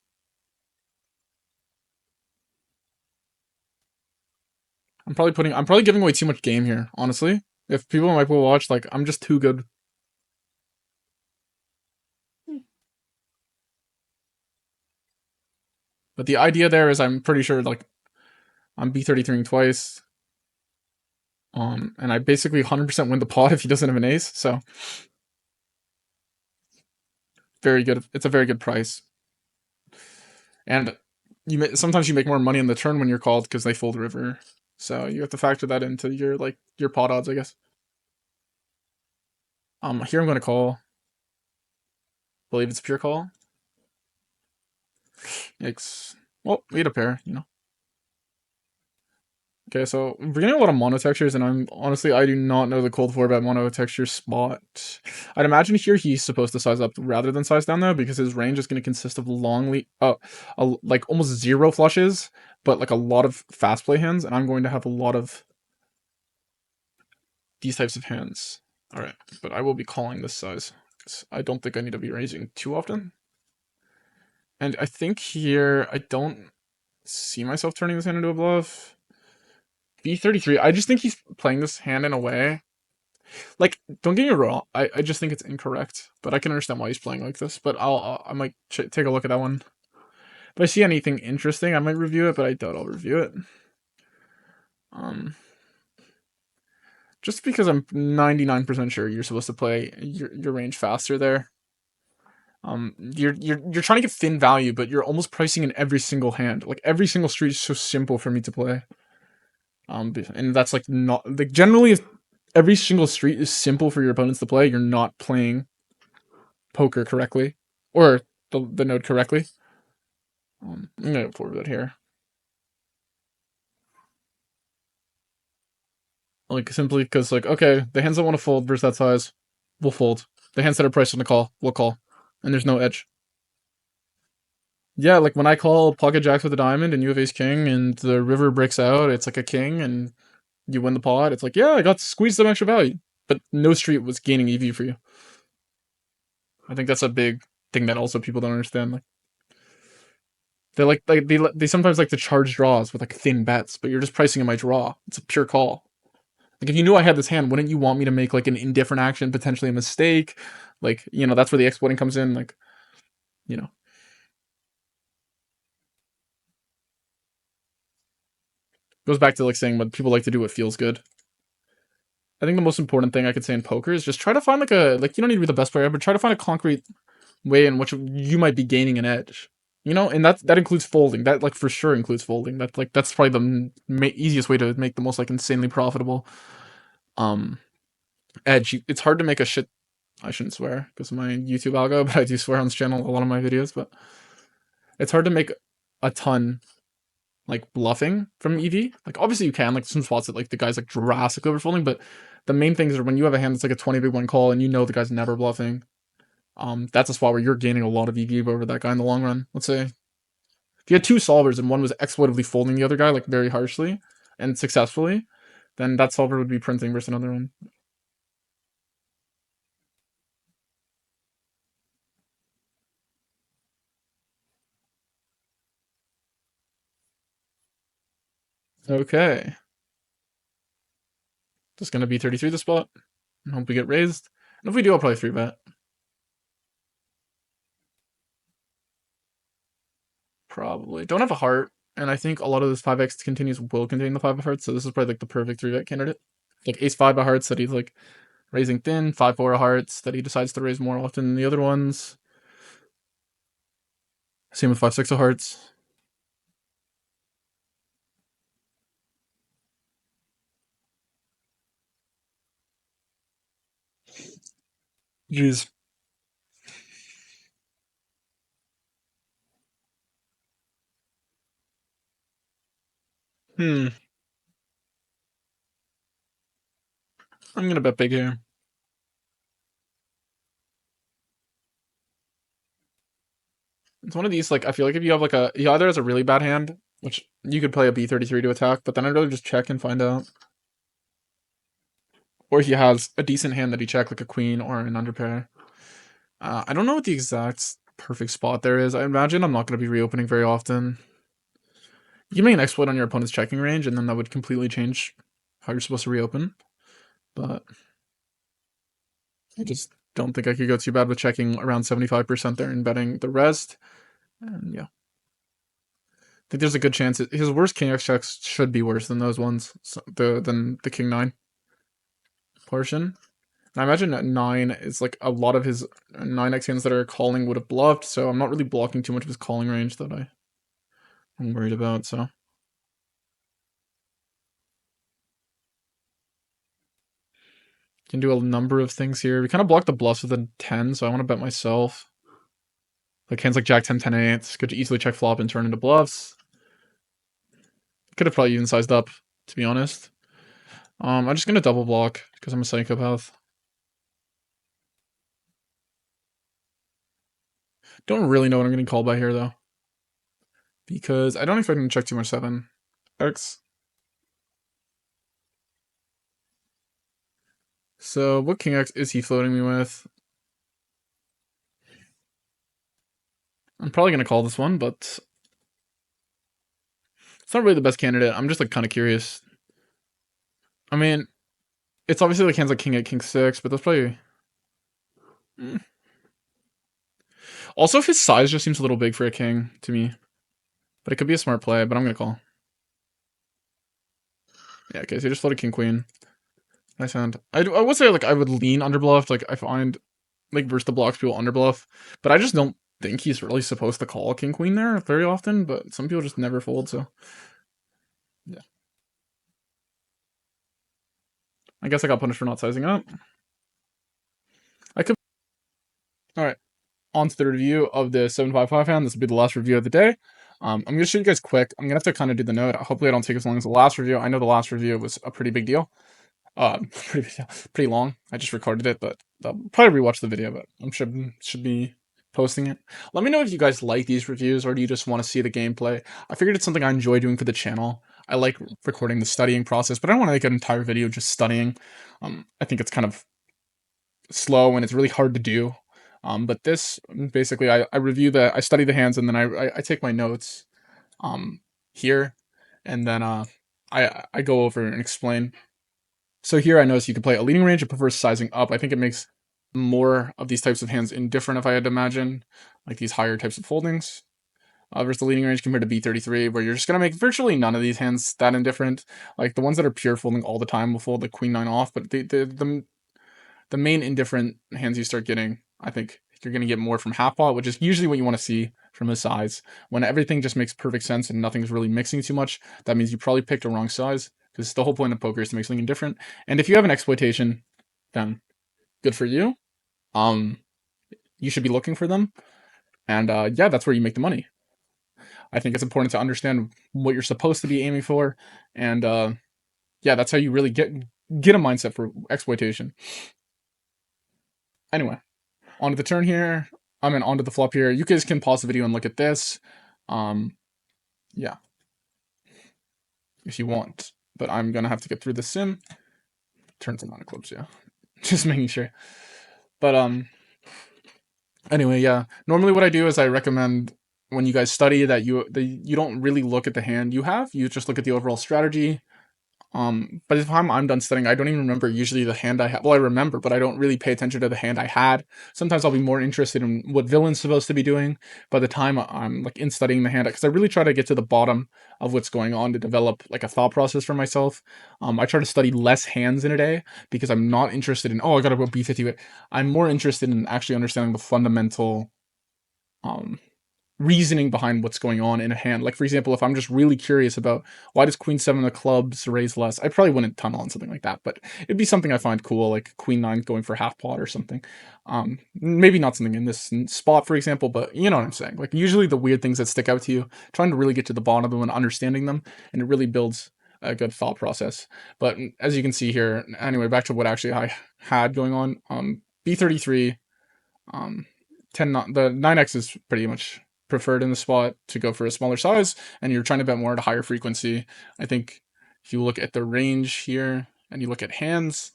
I'm probably giving away too much game here, honestly. If people in my pool watch, like, I'm just too good. But the idea there is, I'm pretty sure, like, I'm B33ing twice. And I basically 100% win the pot if he doesn't have an ace, so. Very good. It's a very good price. And sometimes you make more money on the turn when you're called because they fold river. So you have to factor that into your pot odds, I guess. Here I'm going to call. Believe it's a pure call. Yikes. Well, we had a pair, you know. Okay, so we're getting a lot of mono textures, and I do not know the cold 4-bet mono texture spot. I'd imagine here he's supposed to size up rather than size down, though, because his range is going to consist of like almost 0 flushes, but like a lot of fast play hands, and I'm going to have a lot of these types of hands. All right, but I will be calling this size, because I don't think I need to be raising too often. And I think here, I don't see myself turning this hand into a bluff. B33, I just think he's playing this hand in a way. Like, don't get me wrong, I just think it's incorrect, but I can understand why he's playing like this. But I might take a look at that one. If I see anything interesting, I might review it, but I doubt I'll review it. Just because I'm 99% sure you're supposed to play your range faster there. You're trying to get thin value, but you're almost pricing in every single hand. Like, every single street is so simple for me to play. And that's, like, not, like, generally, if every single street is simple for your opponents to play, you're not playing poker correctly, or the node correctly. I'm gonna forward that here. Like, simply because, like, okay, the hands that want to fold versus that size, we'll fold. The hands that are priced on the call, we'll call. And there's no edge. Yeah, like, when I call pocket jacks with a diamond and you have ace king and the river breaks out, it's like a king and you win the pot. It's like, yeah, I got squeezed some extra value. But no street was gaining EV for you. I think that's a big thing that also people don't understand. Like, they sometimes like to charge draws with, like, thin bets, but you're just pricing in my draw. It's a pure call. Like, if you knew I had this hand, wouldn't you want me to make, like, an indifferent action, potentially a mistake? Like, you know, that's where the exploiting comes in. Like, you know. Goes back to like saying what people like to do what feels good. I think the most important thing I could say in poker is just try to find like you don't need to be the best player, but try to find a concrete way in which you might be gaining an edge. You know, and that includes folding. That like for sure includes folding. That's probably the easiest way to make the most like insanely profitable edge. It's hard to make a shit. I shouldn't swear because of my YouTube algo, but I do swear on this channel a lot of my videos. But it's hard to make a ton like bluffing from EV. Like obviously you can like some spots that like the guy's like drastically overfolding, but the main things are when you have a hand that's like a 20 big one call and you know the guy's never bluffing. That's a spot where you're gaining a lot of EV over that guy in the long run. Let's say if you had two solvers and one was exploitively folding the other guy like very harshly and successfully, then that solver would be printing versus another one. Okay. Just gonna be 33 the spot. And hope we get raised. And if we do, I'll probably 3-bet. Probably. Don't have a heart. And I think a lot of this 5x continues will contain the 5 of hearts, so this is probably like the perfect 3-bet candidate. Like ace 5 of hearts that he's like raising thin, 5-4 of hearts that he decides to raise more often than the other ones. Same with 5-6 of hearts. Jeez. I'm gonna bet big here. It's one of these, like, I feel like if you have like he either has a really bad hand, which you could play a B33 to attack, but then I'd rather just check and find out. Or he has a decent hand that he checked, like a queen or an underpair. I don't know what the exact perfect spot there is. I imagine I'm not going to be reopening very often. You may an exploit on your opponent's checking range, and then that would completely change how you're supposed to reopen. But I just don't think I could go too bad with checking around 75% there and betting the rest. And yeah. I think there's a good chance his worst king x checks should be worse than those ones, than the king 9 portion. And I imagine at 9 is like a lot of his 9x hands that are calling would have bluffed, so I'm not really blocking too much of his calling range that I'm worried about, so. Can do a number of things here. We kind of block the bluffs with a 10, so I want to bet myself. Like hands like Jack 10, 10, 8 could easily check flop and turn into bluffs. Could have probably even sized up, to be honest. I'm just gonna double block because I'm a psychopath. Don't really know what I'm getting called by here though, because I don't expect him to check too much 7x. So what king x is he floating me with? I'm probably gonna call this one, but it's not really the best candidate. I'm just like kind of curious. I mean, it's obviously like hands like king 8, king 6, but that's probably. Also, if his size just seems a little big for a king to me, but it could be a smart play. But I'm gonna call. Yeah, okay. So you just floated king queen. Nice hand. I would say like I would lean underbluff. Like I find like versus the blocks people underbluff, but I just don't think he's really supposed to call king queen there very often. But some people just never fold. So yeah, I guess I got punished for not sizing up. I could. All right. On to the review of the 755 hand. This will be the last review of the day. I'm going to show you guys quick. I'm going to have to kind of do the note. Hopefully I don't take as long as the last review. I know the last review was a pretty big deal. Pretty long. I just recorded it, but I'll probably rewatch the video, but I'm sure should be posting it. Let me know if you guys like these reviews or do you just want to see the gameplay. I figured it's something I enjoy doing for the channel. I like recording the studying process, but I don't want to make an entire video just studying. I think it's kind of slow and it's really hard to do. But this basically, I study the hands and then I take my notes here, and then I go over and explain. So here I notice you can play a leading range. It prefers sizing up. I think it makes more of these types of hands indifferent if I had to imagine, like these higher types of foldings. versus the leading range compared to B33, where you're just gonna make virtually none of these hands that indifferent. Like the ones that are pure folding all the time will fold the queen nine off, but the main indifferent hands you start getting, I think you're gonna get more from half pot, which is usually what you want to see from a size. When everything just makes perfect sense and nothing's really mixing too much, that means you probably picked a wrong size, because the whole point of poker is to make something indifferent. And if you have an exploitation, then good for you. You should be looking for them. And yeah, that's where you make the money. I think it's important to understand what you're supposed to be aiming for, and yeah, that's how you really get a mindset for exploitation. Anyway, onto the turn here. I mean, onto the flop here. You guys can pause the video and look at this. Yeah, if you want, but I'm gonna have to get through the sim. Turns a lot of clubs, yeah. Just making sure. But anyway, yeah. Normally, what I do is I recommend when you guys study that you don't really look at the hand you have. You just look at the overall strategy. By the time I'm done studying, I don't even remember usually the hand I have. Well, I remember, but I don't really pay attention to the hand I had. Sometimes I'll be more interested in what villain's supposed to be doing by the time I'm like in studying the hand, because I really try to get to the bottom of what's going on to develop like a thought process for myself. I try to study less hands in a day because I'm not interested in, oh, I gotta go B50. I'm more interested in actually understanding the fundamental reasoning behind what's going on in a hand. Like, for example, if I'm just really curious about why does queen 7 of clubs raise less, I probably wouldn't tunnel on something like that, but it'd be something I find cool, like queen 9 going for half pot or something. Maybe not something in this spot, for example, but you know what I'm saying. Like, usually the weird things that stick out to you, trying to really get to the bottom of them and understanding them, and it really builds a good thought process. But as you can see here, anyway, back to what actually I had going on. B33, 10, the 9x is pretty much preferred in the spot to go for a smaller size, and you're trying to bet more at a higher frequency. I think if you look at the range here and you look at hands,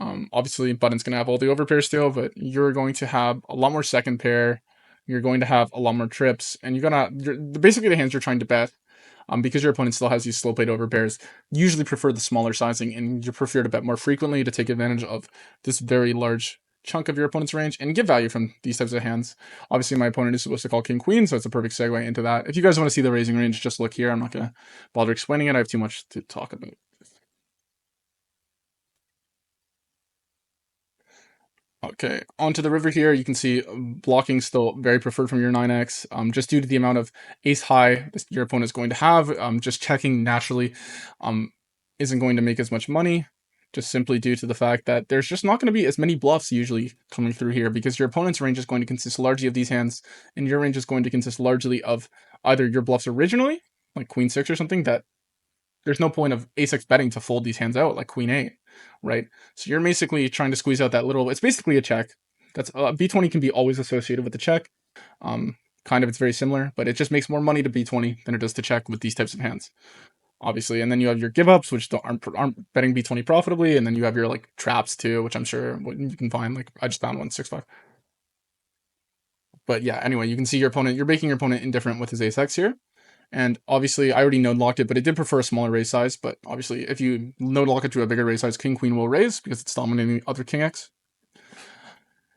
obviously button's going to have all the overpairs still, but you're going to have a lot more second pair. You're going to have a lot more trips, and basically the hands you're trying to bet, because your opponent still has these slow played overpairs, usually prefer the smaller sizing, and you prefer to bet more frequently to take advantage of this very large chunk of your opponent's range and get value from these types of hands. Obviously, my opponent is supposed to call king queen, so it's a perfect segue into that. If you guys want to see the raising range, just look here. I'm not going to bother explaining it. I have too much to talk about. Okay, onto the river here, you can see blocking still very preferred from your 9x, just due to the amount of ace high your opponent is going to have. Just checking naturally isn't going to make as much money, just simply due to the fact that there's just not going to be as many bluffs usually coming through here, because your opponent's range is going to consist largely of these hands, and your range is going to consist largely of either your bluffs originally, like queen 6 or something, that there's no point of ace-x betting to fold these hands out, like queen 8, right? So you're basically trying to squeeze out that little, it's basically a check. That's B20 can be always associated with the check. Kind of, it's very similar, but it just makes more money to B20 than it does to check with these types of hands, obviously. And then you have your give ups, which aren't betting B20 profitably, and then you have your like traps too, which I'm sure you can find. Like I just found one 6-5. But yeah, anyway, you can see your opponent. You're making your opponent indifferent with his ace-x here. And obviously, I already node locked it, but it did prefer a smaller raise size. But obviously, if you node lock it to a bigger raise size, king queen will raise because it's dominating other king x.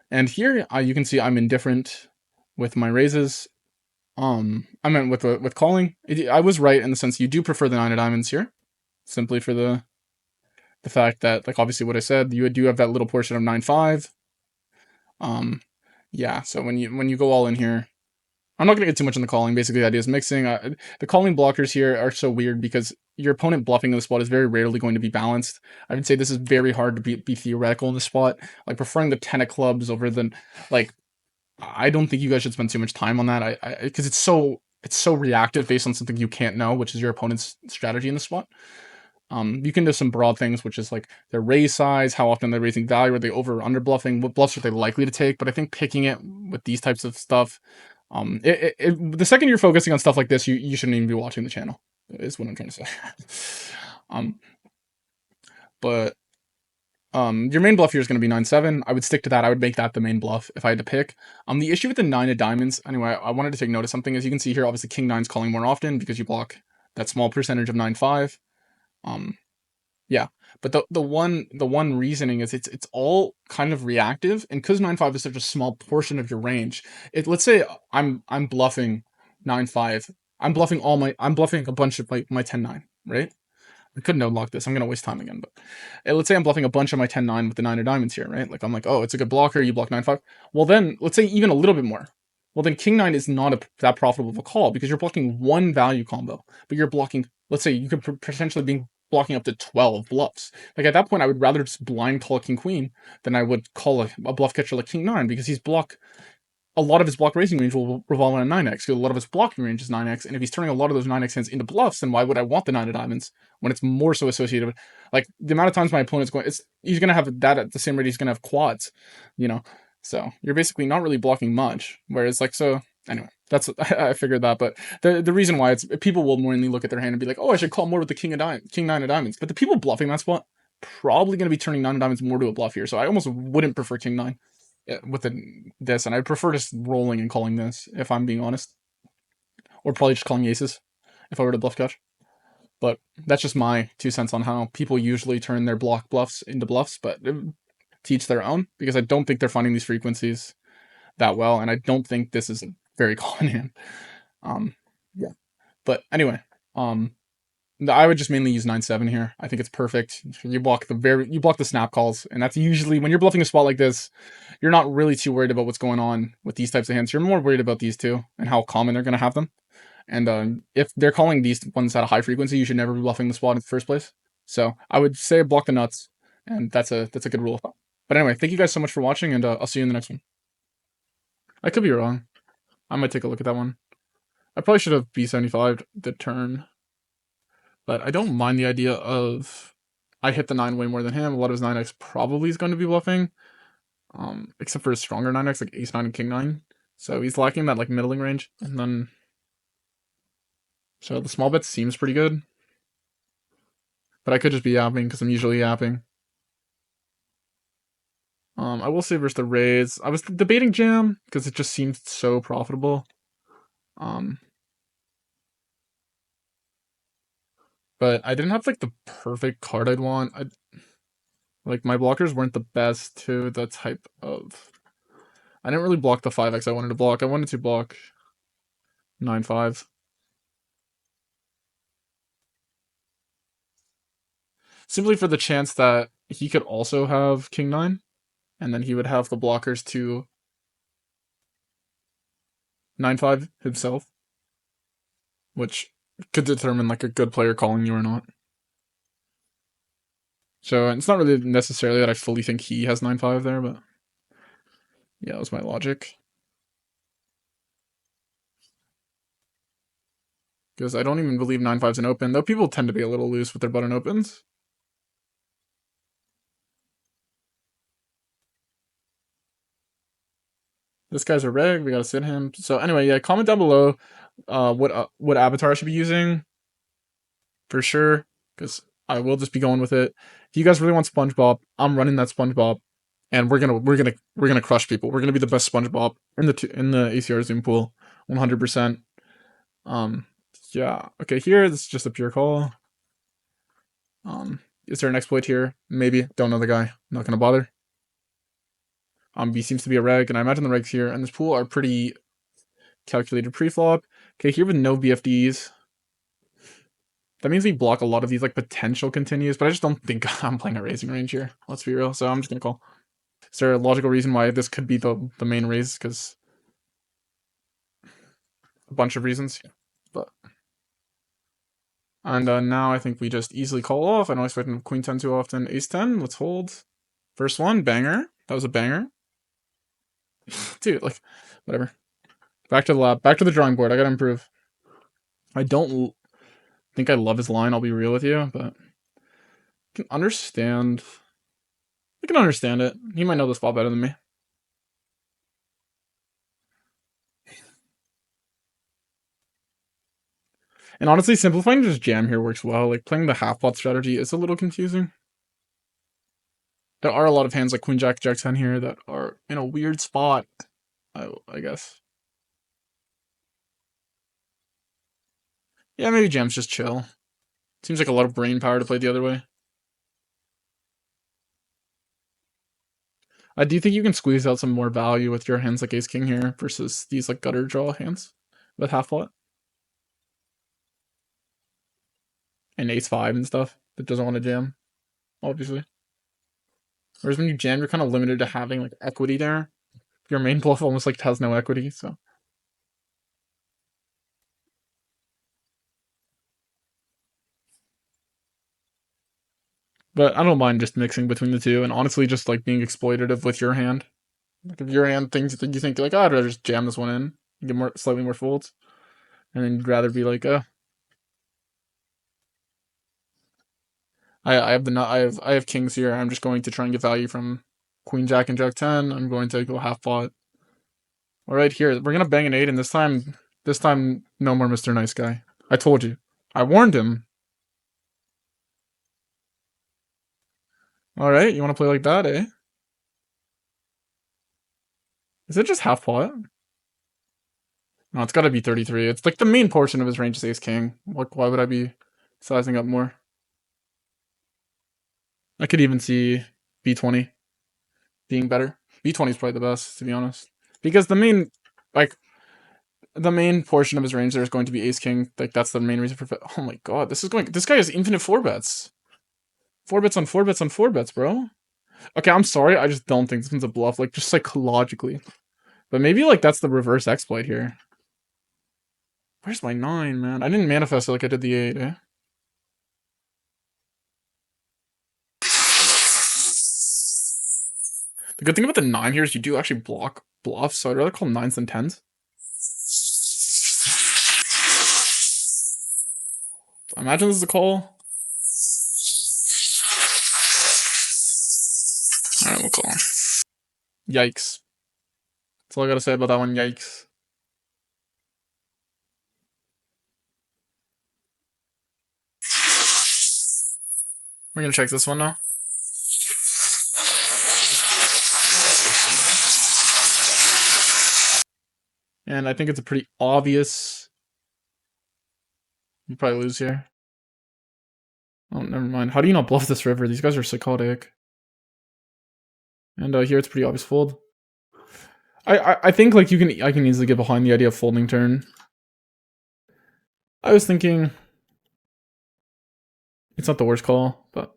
And here you can see I'm indifferent with my raises. I meant with calling. I was right in the sense you do prefer the 9 of diamonds here, simply for the fact that, like, obviously what I said, you do have that little portion of 9-5. Yeah. So when you go all in here, I'm not going to get too much in the calling. Basically, the idea is mixing. The calling blockers here are so weird because your opponent bluffing in the spot is very rarely going to be balanced. I would say this is very hard to be theoretical in the spot. Like, preferring the 10 of clubs over the, like, I don't think you guys should spend too much time on that. Because it's so reactive based on something you can't know, which is your opponent's strategy in the spot. You can do some broad things, which is like their raise size, how often they're raising value, are they over or under bluffing, what bluffs are they likely to take. But I think picking it with these types of stuff, the second you're focusing on stuff like this, you shouldn't even be watching the channel, is what I'm trying to say. But your main bluff here is going to be 9-7. I would stick to that. I would make that the main bluff if I had to pick. The issue with the 9 of diamonds, anyway, I wanted to take note of something. As you can see here, obviously king 9's calling more often because you block that small percentage of 9-5. Yeah, but the one reasoning is it's all kind of reactive, and because 9-5 is such a small portion of your range, let's say I'm bluffing 9-5. I'm bluffing a bunch of my 10-9, right? I couldn't unlock this. I'm gonna waste time again, but let's say I'm bluffing a bunch of my 10-9 with the 9 of diamonds here, right? Like I'm like, oh, it's a good blocker. You block 9-5. Well, then let's say even a little bit more. Well, then King 9 is not that profitable of a call because you're blocking one value combo, but you're blocking. Let's say you could potentially be blocking up to 12 bluffs. Like at that point, I would rather just blind call King Queen than I would call a bluff catcher like King 9 because he's block a lot of his block raising range will revolve on a 9x because a lot of his blocking range is 9x. And if he's turning a lot of those 9x hands into bluffs, then why would I want the 9 of diamonds when it's more so associated with, like, the amount of times my opponent's going, he's going to have that at the same rate he's going to have quads, you know? So you're basically not really blocking much. Whereas, like, so anyway, that's, I figured that. But the reason why people will mainly look at their hand and be like, oh, I should call more with the King 9 of diamonds. But the people bluffing that spot probably going to be turning 9 of diamonds more to a bluff here. So I almost wouldn't prefer King 9 with this, and I prefer just rolling and calling this, if I'm being honest. Or probably just calling aces, if I were to bluff catch. But that's just my 2 cents on how people usually turn their block bluffs into bluffs, but teach their own, because I don't think they're finding these frequencies that well, and I don't think this is a very common hand. Yeah. But anyway, I would just mainly use 9-7 here. I think it's perfect. You block the snap calls, and that's usually when you're bluffing a spot like this, you're not really too worried about what's going on with these types of hands. You're more worried about these two and how common they're going to have them. And if they're calling these ones at a high frequency, you should never be bluffing the spot in the first place. So I would say block the nuts, and that's a good rule of thumb. But anyway, thank you guys so much for watching, and I'll see you in the next one. I could be wrong. I might take a look at that one. I probably should have B75 the turn. But I don't mind the idea of I hit the 9 way more than him. A lot of his 9x probably is going to be bluffing. Except for his stronger 9x, like ace 9 and king 9. So he's lacking that like middling range. And then so the small bet seems pretty good. But I could just be yapping because I'm usually yapping. I will say versus the raise. I was debating jam because it just seemed so profitable. But I didn't have like the perfect card I'd want. Like my blockers weren't the best to the type of. I didn't really block the 5x I wanted to block. I wanted to block 9-5. Simply for the chance that he could also have king 9, and then he would have the blockers to 9-5 himself, which could determine like a good player calling you or not. So it's not really necessarily that I fully think he has 9-5 there, but yeah, that was my logic. Because I don't even believe 9-5's an open, though people tend to be a little loose with their button opens. This guy's a reg, we gotta sit him. So anyway, yeah, comment down below what avatar I should be using for sure, because I will just be going with it. If you guys really want SpongeBob, I'm running that SpongeBob, and we're gonna crush people. We're gonna be the best SpongeBob in the ACR Zoom pool, 100%. Yeah. Okay, here this is just a pure call. Is there an exploit here? Maybe. Don't know the guy. Not gonna bother. B seems to be a reg, and I imagine the regs here in this pool are pretty calculated pre-flop. Okay, here with no BFDs. That means we block a lot of these like potential continues, but I just don't think I'm playing a raising range here. Let's be real. So I'm just gonna call. Is there a logical reason why this could be the main raise? Because a bunch of reasons. But and now I think we just easily call off. I don't expect queen 10 too often. Ace 10. Let's hold. First one, banger. That was a banger. Dude, like, whatever. Back to the lab. Back to the drawing board. I gotta improve. I don't think I love his line, I'll be real with you, but I can understand. I can understand it. He might know this spot better than me. And honestly, simplifying just jam here works well. Like, playing the half-pot strategy is a little confusing. There are a lot of hands like Queen Jack, Jack 10 here that are in a weird spot, I guess. Yeah, maybe jam's just chill. Seems like a lot of brain power to play the other way. I do think you can squeeze out some more value with your hands like Ace King here versus these like gutter draw hands. with half pot and ace-5 and stuff that doesn't want to jam, obviously. Whereas when you jam, you're kind of limited to having like equity there. Your main bluff almost like has no equity, so. But I don't mind just mixing between the two and honestly just like being exploitative with your hand. Like if your hand thinks that you think like, oh, I'd rather just jam this one in, get more slightly more folds, and then you'd rather be like, I have I have kings here. I'm just going to try and get value from queen jack and jack 10. I'm going to go half pot. All right, here we're gonna bang an 8, and this time no more Mr. Nice Guy. I told you, I warned him. All right, you want to play like that, eh? Is it just half pot? No, it's got to be 33. It's like the main portion of his range is ace king. Like, why would I be sizing up more? I could even see b20 being better. b20 is probably the best, to be honest, because the main portion of his range there is going to be ace king. Like that's the main reason for. Oh my god, this guy has infinite 4-bets. 4-bets on 4-bets on 4-bets, bro. Okay, I'm sorry, I just don't think this one's a bluff. Like just psychologically, but maybe like that's the reverse exploit here. Where's my 9, man? I didn't manifest it like I did the 8, eh? The good thing about the 9 here is you do actually block bluffs, so I'd rather call 9s than 10s. I imagine this is a call. Alright, we'll call. Yikes. That's all I gotta say about that one, yikes. We're gonna check this one now. And I think it's a pretty obvious. You probably lose here. Oh, never mind. How do you not bluff this river? These guys are psychotic. And here it's pretty obvious fold. I think like I can easily get behind the idea of folding turn. I was thinking it's not the worst call, but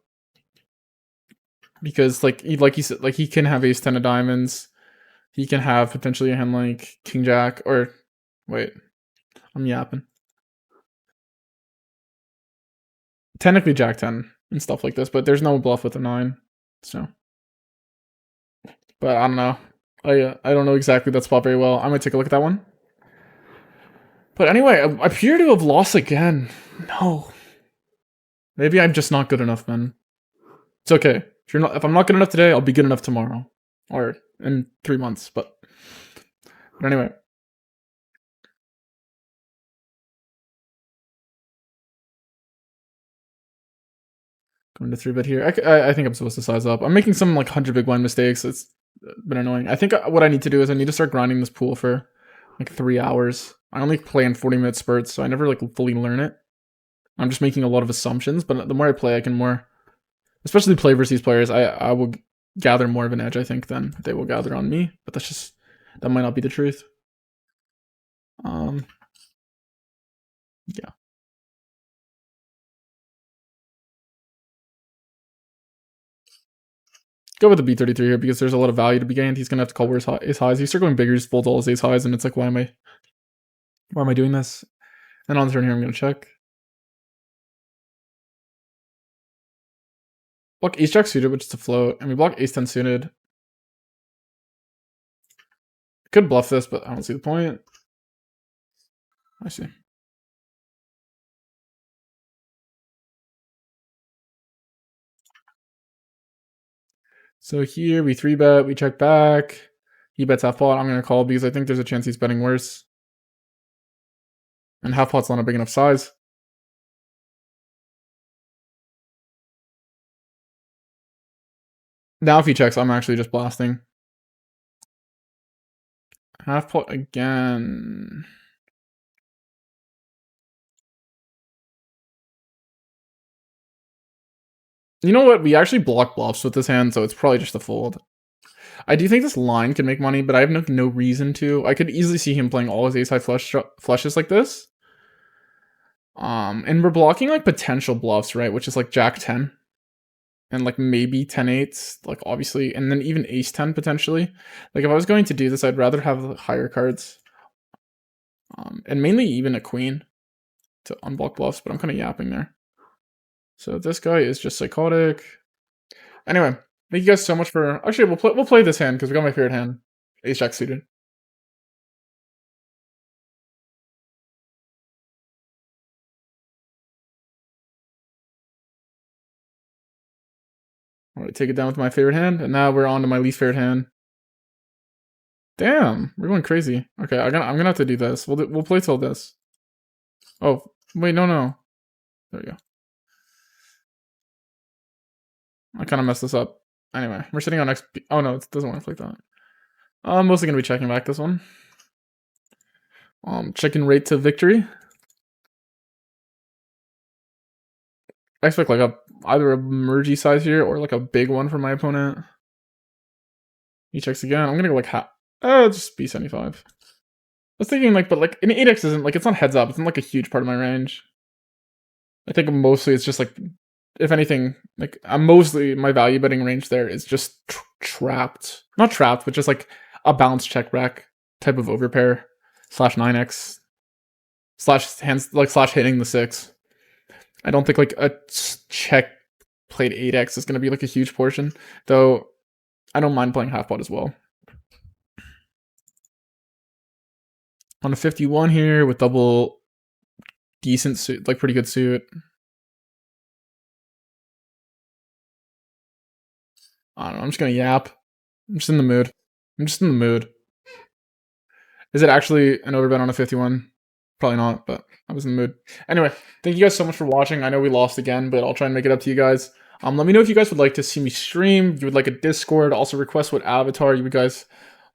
because like you said, like he can have ace 10 of diamonds. He can have potentially a hand like king jack or wait, I'm yapping. Technically jack 10 and stuff like this, but there's no bluff with a 9. So, but I don't know. I don't know exactly that spot very well. I might take a look at that one. But anyway, I appear to have lost again. No. Maybe I'm just not good enough, man. It's okay. If I'm not good enough today, I'll be good enough tomorrow. Or in 3 months, but anyway. Going to 3-bet here. I think I'm supposed to size up. I'm making some like 100 big blind mistakes. It's been annoying. I think what I need to do is I need to start grinding this pool for like 3 hours. I only play in 40-minute spurts, so I never like fully learn it. I'm just making a lot of assumptions, but the more I play, I can more, especially play versus these players, I will gather more of an edge, I think, than they will gather on me. But that might not be the truth. Yeah. Go with the B33 here because there's a lot of value to be gained. He's gonna have to call his highs. He's start going bigger, he folds all his ace highs, and it's like, why am I doing this? And on the turn here, I'm gonna check. Block ace jack suited, which is to float, and we block ace 10 suited. Could bluff this, but I don't see the point. I see. So here we 3-bet, we check back. He bets half pot. I'm gonna call because I think there's a chance he's betting worse. And half pot's not a big enough size. Now if he checks, I'm actually just blasting. Half pot again. You know what? We actually block bluffs with this hand, so it's probably just a fold. I do think this line can make money, but I have no reason to. I could easily see him playing all his ace high flushes like this. And we're blocking like potential bluffs, right? Which is like Jack 10 and like maybe 10-8, like obviously, and then even ace 10 potentially. Like if I was going to do this, I'd rather have higher cards. And mainly even a queen to unblock bluffs, but I'm kind of yapping there. So this guy is just psychotic. Anyway, thank you guys so much for. Actually, we'll play this hand because we got my favorite hand, ace jack suited. All right, take it down with my favorite hand, and now we're on to my least favorite hand. Damn, we're going crazy. Okay, I'm gonna have to do this. We'll play till this. Oh wait, no. There we go. I kind of messed this up. Anyway, we're sitting on XP. Oh no, it doesn't work like that. I'm mostly gonna be checking back this one. Checking rate to victory. I expect like either a mergy size here or like a big one from my opponent. He checks again. I'm gonna go like just B75. I was thinking like, but like an 8x isn't like, it's not heads up. It's not like a huge part of my range. I think mostly it's just like, if anything, like I'm mostly my value betting range there is just trapped. Not trapped, but just like a bounce check rack type of overpair / 9x / hitting the 6. I don't think like a check played 8x is going to be like a huge portion, though I don't mind playing half pot as well. On a 51 here with double decent suit, like pretty good suit. I don't know, I'm just going to yap. I'm just in the mood. Is it actually an overbet on a 51? Probably not, but I was in the mood. Anyway, thank you guys so much for watching. I know we lost again, but I'll try and make it up to you guys. Let me know if you guys would like to see me stream. If you would like a Discord. Also request what avatar you guys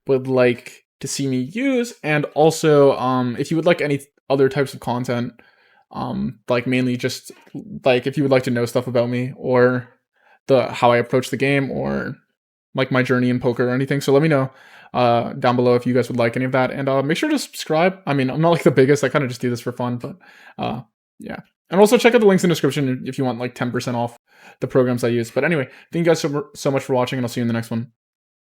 would like to see me use. And also, if you would like any other types of content, like mainly just like if you would like to know stuff about me or how I approach the game or like my journey in poker or anything. So let me know down below if you guys would like any of that. And make sure to subscribe. I mean, I'm not like the biggest. I kind of just do this for fun, but yeah. And also check out the links in the description if you want like 10% off the programs I use. But anyway, thank you guys so much for watching, and I'll see you in the next one.